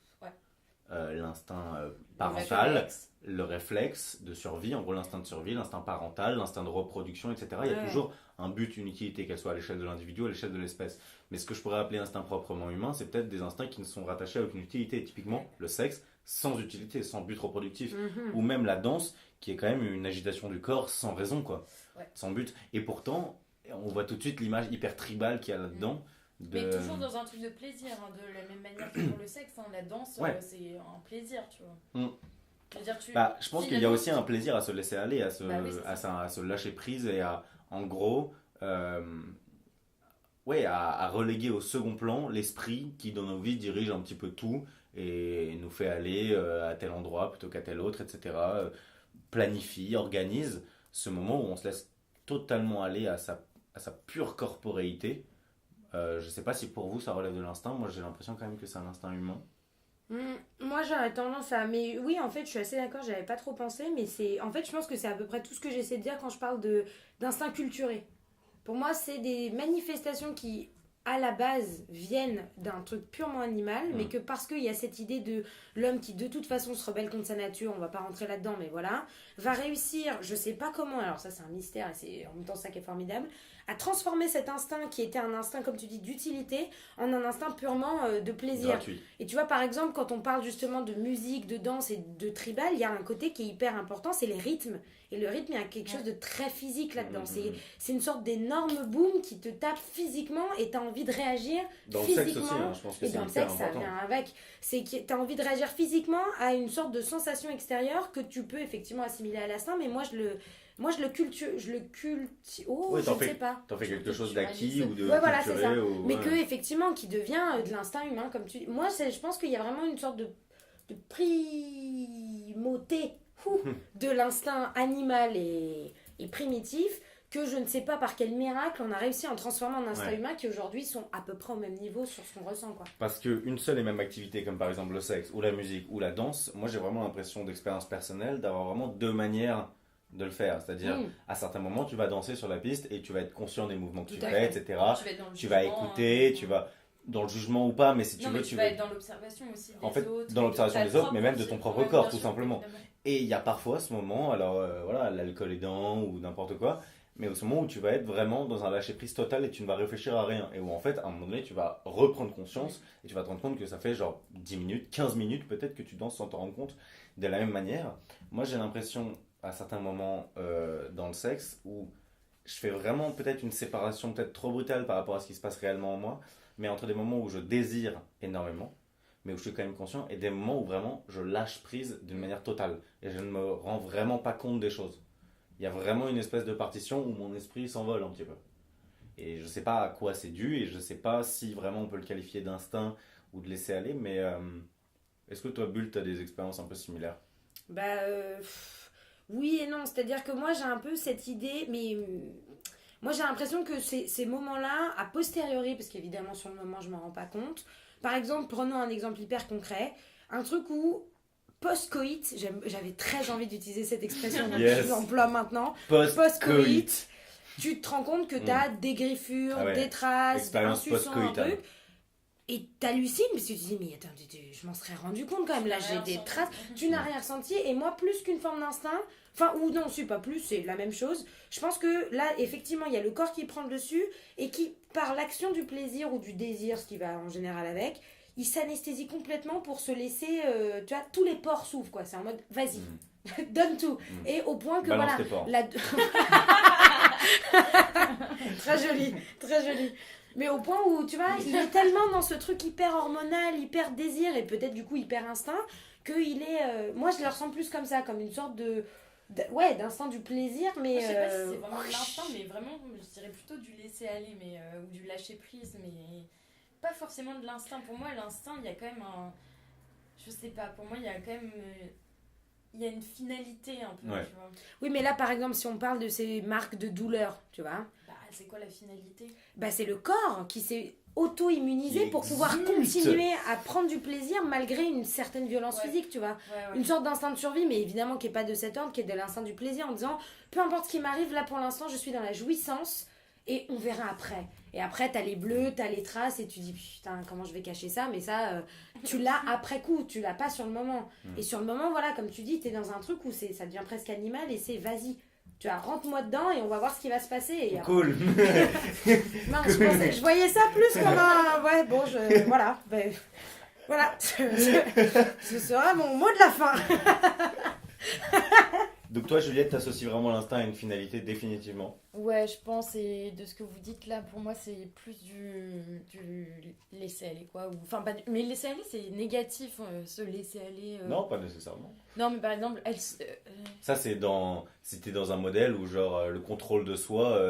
L'instinct parental, le réflexe de survie, en gros l'instinct de survie, l'instinct parental, l'instinct de reproduction, etc. Il y a toujours un but, une utilité, qu'elle soit à l'échelle de l'individu ou à l'échelle de l'espèce. Mais ce que je pourrais appeler instinct proprement humain, c'est peut-être des instincts qui ne sont rattachés à aucune utilité. Typiquement, le sexe, sans utilité, sans but reproductif. Ou même la danse, qui est quand même une agitation du corps sans raison, quoi. Sans but. Et pourtant, on voit tout de suite l'image hyper tribale qu'il y a là-dedans. Mais toujours dans un truc de plaisir, de la même manière que pour le sexe, la danse, c'est un plaisir, tu vois. Je pense qu'il y a aussi un plaisir à se laisser aller, à se lâcher prise et à, en gros, à reléguer au second plan l'esprit qui, dans nos vies, dirige un petit peu tout et nous fait aller à tel endroit plutôt qu'à tel autre, etc. Planifie, organise ce moment où on se laisse totalement aller à sa pure corporéité. Je sais pas si pour vous ça relève de l'instinct, moi j'ai l'impression quand même que c'est un instinct humain. Moi j'aurais tendance à... Mais oui, en fait je suis assez d'accord, j'avais pas trop pensé, mais c'est... En fait je pense que c'est à peu près tout ce que j'essaie de dire quand je parle d'instinct culturé. Pour moi c'est des manifestations qui à la base viennent d'un truc purement animal, mais que parce qu'il y a cette idée de l'homme qui de toute façon se rebelle contre sa nature, on va pas rentrer là-dedans, mais voilà, va réussir, je sais pas comment, alors ça c'est un mystère et c'est en même temps ça qui est formidable, à transformer cet instinct qui était un instinct, comme tu dis, d'utilité, en un instinct purement de plaisir. Gratuit. Et tu vois, par exemple, quand on parle justement de musique, de danse et de tribal, il y a un côté qui est hyper important, c'est les rythmes. Et le rythme, il y a quelque chose de très physique là-dedans. C'est une sorte d'énorme boom qui te tape physiquement et tu as envie de réagir dans physiquement. Le sexe aussi, hein, je pense que et dans le sexe, ça vient avec. C'est que tu as envie de réagir physiquement à une sorte de sensation extérieure que tu peux effectivement assimiler à l'instinct, mais moi je le cultive, je ne sais pas. T'en fais quelque chose d'acquis ou de voilà, c'est ça. Ou, mais que effectivement, qui devient de l'instinct humain, comme tu dis. Moi, je pense qu'il y a vraiment une sorte de primauté de l'instinct animal et primitif que je ne sais pas par quel miracle on a réussi à en transformer en instinct humain qui aujourd'hui sont à peu près au même niveau sur ce qu'on ressent, quoi. Parce qu'une seule et même activité comme par exemple le sexe ou la musique ou la danse, moi j'ai vraiment l'impression d'expérience personnelle d'avoir vraiment deux manières de le faire, c'est-à-dire à certains moments tu vas danser sur la piste et tu vas être conscient des mouvements que tu fais, etc. Tu vas écouter, tu vas dans le jugement ou pas, mais si tu veux, tu vas être dans l'observation aussi des en fait, autres, dans l'observation des autres, mais même de ton propre corps, tout sûr, simplement. Évidemment. Et il y a parfois ce moment, alors voilà, l'alcool aidant ou n'importe quoi, mais au moment où tu vas être vraiment dans un lâcher prise total et tu ne vas réfléchir à rien. Et où en fait, à un moment donné, tu vas reprendre conscience et tu vas te rendre compte que ça fait genre 10 minutes, 15 minutes peut-être que tu danses sans t'en rendre compte. De la même manière, moi j'ai l'impression à certains moments dans le sexe où je fais vraiment peut-être une séparation peut-être trop brutale par rapport à ce qui se passe réellement en moi, mais entre des moments où je désire énormément, mais où je suis quand même conscient, et des moments où vraiment je lâche prise d'une manière totale et je ne me rends vraiment pas compte des choses. Il y a vraiment une espèce de partition où mon esprit s'envole un petit peu. Et je sais pas à quoi c'est dû et je sais pas si vraiment on peut le qualifier d'instinct ou de laisser aller, mais est-ce que toi, Bull, tu as des expériences un peu similaires ? Oui et non, c'est-à-dire que moi j'ai un peu cette idée, mais moi j'ai l'impression que ces moments-là, a posteriori, parce qu'évidemment sur le moment je ne me rends pas compte, par exemple, prenons un exemple hyper concret, un truc où post-coït, j'avais très envie d'utiliser cette expression, donc je l'emploie maintenant, post-coït, tu te rends compte que t'as des griffures, Ah ouais. des traces, un Expérience suçant, un post-coïtale. truc. Et t'hallucines parce que tu te dis, mais attends, je m'en serais rendu compte quand même. Là, j'ai des traces. Tu n'as rien ressenti. Et moi, plus qu'une forme d'instinct, enfin, ou non, c'est pas plus, c'est la même chose. Je pense que là, effectivement, il y a le corps qui prend le dessus et qui, par l'action du plaisir ou du désir, ce qui va en général avec, il s'anesthésie complètement pour se laisser, tu vois, tous les pores s'ouvrent, quoi. C'est en mode, vas-y, donne tout. Et au point que, Balance voilà. tes porcs. Très joli, très joli. Mais au point où, tu vois, il est tellement dans ce truc hyper hormonal, hyper désir et peut-être du coup hyper instinct, qu'il est... moi, je le ressens plus comme ça, comme une sorte ouais, d'instinct du plaisir, mais... Je sais pas si c'est vraiment de l'instinct, mais vraiment, je dirais plutôt du laisser-aller, mais ou du lâcher-prise, mais pas forcément de l'instinct. Pour moi, l'instinct, il y a quand même un... Je sais pas, pour moi, il y a quand même... Il y a une finalité un peu, Ouais. tu vois. Oui, mais là, par exemple, si on parle de ces marques de douleur, tu vois, Bah, c'est quoi la finalité? bah, c'est le corps qui s'est auto-immunisé Qui pour pouvoir exulte. continuer à prendre du plaisir malgré une certaine violence Ouais. physique, tu vois. Ouais, Une sorte d'instinct de survie, mais évidemment qui n'est pas de cet ordre, qui est de l'instinct du plaisir, en disant, peu importe ce qui m'arrive, là pour l'instant, je suis dans la jouissance, et on verra après. Et après, t'as les bleus, t'as les traces, et tu dis, putain, comment je vais cacher ça? Mais ça, tu l'as après coup, tu l'as pas sur le moment. Et sur le moment, voilà, comme tu dis, t'es dans un truc où ça devient presque animal, et c'est vas-y. Tu vois, rentre-moi dedans et on va voir ce qui va se passer. Et, Cool. non, je voyais ça plus comme un... Ouais, bon, voilà. Ben, voilà. Ce sera mon mot de la fin. Donc toi, Juliette, t'associes vraiment l'instinct à une finalité définitivement. Ouais, je pense, et de ce que vous dites là, pour moi, c'est plus du laisser-aller, quoi. Enfin, mais laisser-aller, c'est négatif, se laisser aller. Non, pas nécessairement. Non, mais par exemple, Ça, si t'es dans un modèle où genre le contrôle de soi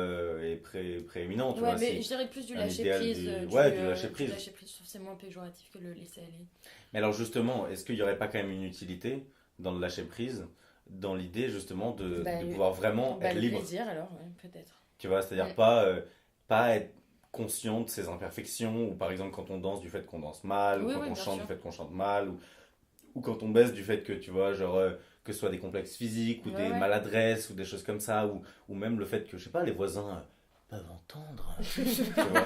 est prééminent, tu ouais, vois. mais c'est- je dirais plus du un idéal lâcher-prise. du lâcher-prise. Du lâcher-prise, je trouve que c'est moins péjoratif que le laisser-aller. Mais alors justement, est-ce qu'il n'y aurait pas quand même une utilité dans le lâcher prise, dans l'idée justement de pouvoir vraiment être le libre, plaisir, alors, ouais, peut-être. tu vois, c'est-à-dire pas être conscient de ses imperfections, ou par exemple quand on danse du fait qu'on danse mal, Oui, ou quand oui, on bien chante sûr. du fait qu'on chante mal, ou quand on baisse du fait que tu vois, genre que ce soit des complexes physiques, ou Ouais, des ouais. maladresses, ou des choses comme ça, ou même le fait que, je sais pas, les voisins peuvent entendre, tu vois.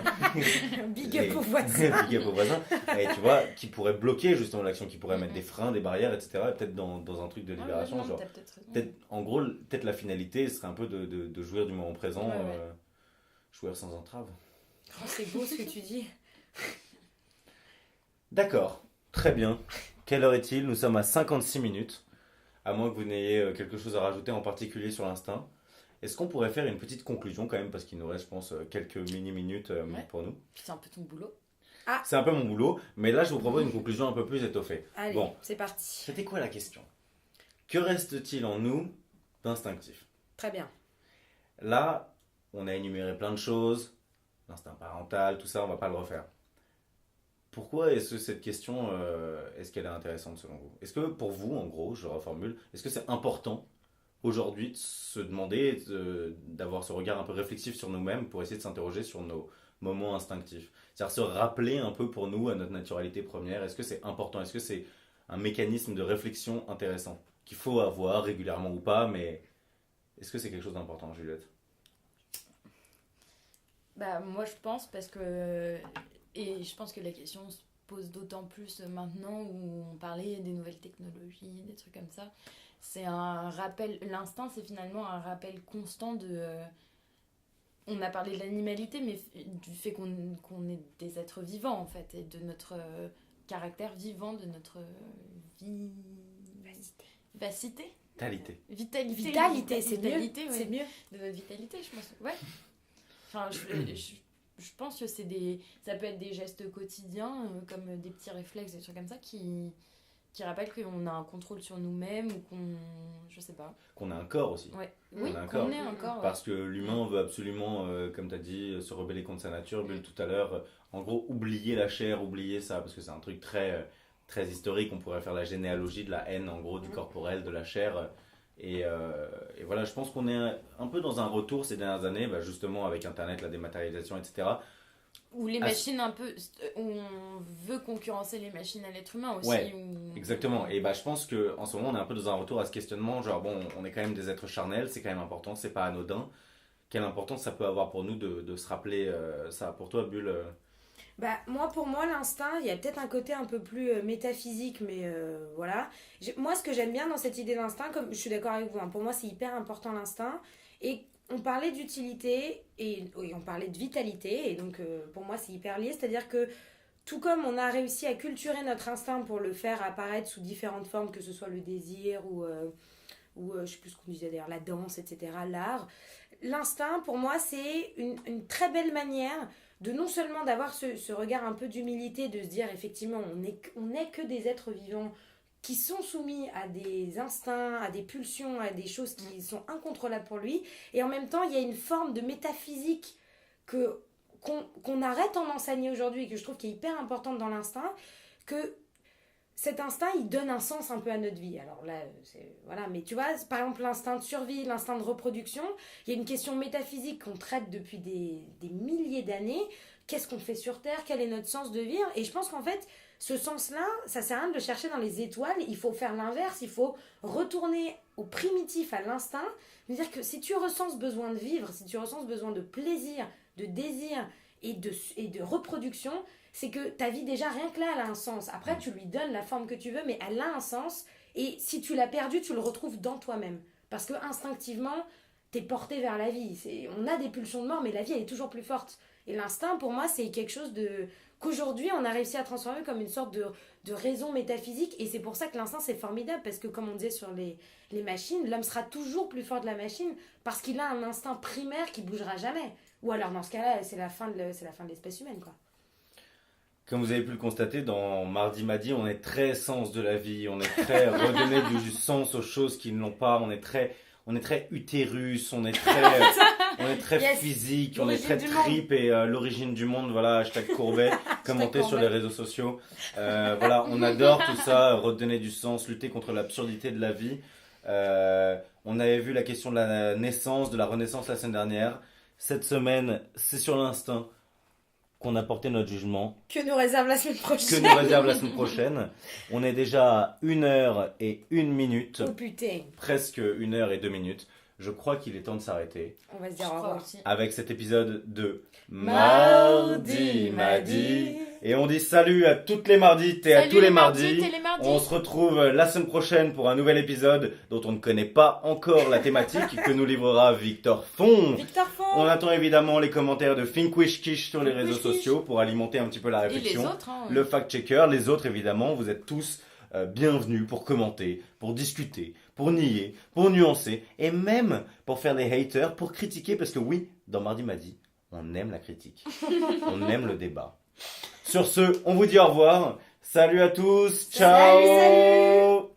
Big up aux voisins. Big up aux voisins. Et tu vois, qui pourrait bloquer justement l'action, qui pourrait mettre des freins, des barrières, etc. Et peut-être dans un truc de libération, Ouais, non, genre, t'as peut-être raison. peut-être, en gros, peut-être la finalité serait un peu de jouir du moment présent, Ouais, ouais. jouir sans entrave. Oh, c'est beau ce que tu dis. D'accord, très bien. Quelle heure est-il? Nous sommes à 56 minutes. À moins que vous n'ayez quelque chose à rajouter en particulier sur l'instinct. Est-ce qu'on pourrait faire une petite conclusion quand même, parce qu'il nous reste, je pense, quelques mini-minutes Ouais. pour nous. Puis c'est un peu ton boulot. C'est un peu mon boulot, mais là je vous propose une conclusion un peu plus étoffée. Allez, Bon. c'est parti. C'était quoi la question? Que reste-t-il en nous d'instinctif? Très bien. Là, on a énuméré plein de choses, l'instinct parental, tout ça, on va pas le refaire. Pourquoi est-ce que cette question, est-ce qu'elle est intéressante selon vous? Est-ce que pour vous, en gros, je reformule, est-ce que c'est important aujourd'hui de se demander, d'avoir ce regard un peu réflexif sur nous-mêmes pour essayer de s'interroger sur nos moments instinctifs? C'est-à-dire se rappeler un peu pour nous à notre naturalité première, est-ce que c'est important? Est-ce que c'est un mécanisme de réflexion intéressant qu'il faut avoir régulièrement ou pas, mais est-ce que c'est quelque chose d'important, Juliette? Bah, moi, je pense parce que... Et je pense que la question se pose d'autant plus maintenant où on parlait des nouvelles technologies, des trucs comme ça. C'est un rappel... L'instinct, c'est finalement un rappel constant de... On a parlé de l'animalité, mais du fait qu'on est des êtres vivants, en fait, et de notre caractère vivant, de notre vivacité. Vitalité, c'est mieux. Vitalité, ouais. C'est mieux. De votre vitalité, je pense. Ouais. Enfin, je pense que ça peut être des gestes quotidiens, comme des petits réflexes, des trucs comme ça, qui rappellent qu'on a un contrôle sur nous-mêmes, ou qu'on... Je sais pas. Qu'on a un corps aussi. Ouais. On Oui, a un qu'on corps. ait un corps. Parce que l'humain veut absolument, comme tu as dit, se rebeller contre sa nature, Bulle tout à l'heure. En gros, oublier la chair, oublier ça, parce que c'est un truc très, très historique. On pourrait faire la généalogie de la haine, en gros, du corporel, de la chair. Et voilà, je pense qu'on est un peu dans un retour ces dernières années, justement avec Internet, la dématérialisation, etc. Ou les machines un peu... Où on veut concurrencer les machines à l'être humain aussi. Ouais, exactement. Et je pense qu'en ce moment, on est un peu dans un retour à ce questionnement, genre bon, on est quand même des êtres charnels, c'est quand même important, c'est pas anodin. quelle importance ça peut avoir pour nous de se rappeler ça. Pour toi, Bulle Bah, pour moi, l'instinct, il y a peut-être un côté un peu plus métaphysique, mais voilà. Moi, ce que j'aime bien dans cette idée d'instinct, comme je suis d'accord avec vous, hein, pour moi, c'est hyper important l'instinct. Et on parlait d'utilité et oui, on parlait de vitalité, et donc pour moi, c'est hyper lié. C'est-à-dire que tout comme on a réussi à culturer notre instinct pour le faire apparaître sous différentes formes, que ce soit le désir ou je sais plus ce qu'on disait d'ailleurs, la danse, etc., l'art, l'instinct, pour moi, c'est une très belle manière de non seulement d'avoir ce regard un peu d'humilité, de se dire effectivement on n'est que des êtres vivants qui sont soumis à des instincts, à des pulsions, à des choses qui sont incontrôlables pour lui, et en même temps il y a une forme de métaphysique qu'on arrête en enseigner aujourd'hui, et que je trouve qui est hyper importante dans l'instinct, que cet instinct, il donne un sens un peu à notre vie. Alors là, voilà, mais tu vois, par exemple, l'instinct de survie, l'instinct de reproduction, il y a une question métaphysique qu'on traite depuis des milliers d'années. Qu'est-ce qu'on fait sur Terre? Quel est notre sens de vivre? Et je pense qu'en fait, ce sens-là, ça sert à rien de le chercher dans les étoiles. Il faut faire l'inverse. Il faut retourner au primitif, à l'instinct. C'est-à-dire que si tu ressens ce besoin de vivre, si tu ressens ce besoin de plaisir, de désir et de reproduction, c'est que ta vie déjà, rien que là, elle a un sens. Après, tu lui donnes la forme que tu veux, mais elle a un sens. Et si tu l'as perdu, tu le retrouves dans toi-même. Parce que instinctivement, t'es porté vers la vie. On a des pulsions de mort, mais la vie, elle est toujours plus forte. Et l'instinct, pour moi, c'est quelque chose qu'aujourd'hui, on a réussi à transformer comme une sorte de raison métaphysique. Et c'est pour ça que l'instinct, c'est formidable. Parce que, comme on disait sur les machines, l'homme sera toujours plus fort de la machine parce qu'il a un instinct primaire qui bougera jamais. Ou alors, dans ce cas-là, c'est la fin de l'espèce humaine, quoi. Comme vous avez pu le constater, dans Mardi Madi, on est très sens de la vie, on est très redonner du sens aux choses qui ne l'ont pas, on est très utérus, on est très Yes. physique, on est L'origine très du trip et l'origine du monde, voilà, hashtag Courbet, commenter sur les réseaux sociaux. Voilà, on adore tout ça, redonner du sens, lutter contre l'absurdité de la vie. On avait vu la question de la naissance, de la renaissance la semaine dernière. Cette semaine, c'est sur l'instinct qu'on a porté notre jugement. Que nous réserve la semaine Que prochaine. nous réserve la semaine prochaine. On est déjà à 1h01. Oh putain. Presque 1h02. Je crois qu'il est temps de s'arrêter On va se dire Je au crois revoir. aussi. avec cet épisode de Mardi Madi. Et on dit salut à toutes les mardites et à Salut tous les les mardis. mardites et les mardis. On se retrouve la semaine prochaine pour un nouvel épisode dont on ne connaît pas encore la thématique que nous livrera Victor Font. Victor Font. On attend évidemment les commentaires de Finkwish Kish sur les réseaux Finkwish Kish. sociaux pour alimenter un petit peu la Et les réflexion. autres, hein. Le fact-checker, les autres évidemment, vous êtes tous bienvenus pour commenter, pour discuter, pour nier, pour nuancer et même pour faire des haters, pour critiquer parce que oui, dans Mardi Madi, on aime la critique, on aime le débat. Sur ce, on vous dit au revoir, salut à tous, ciao. Salut, salut.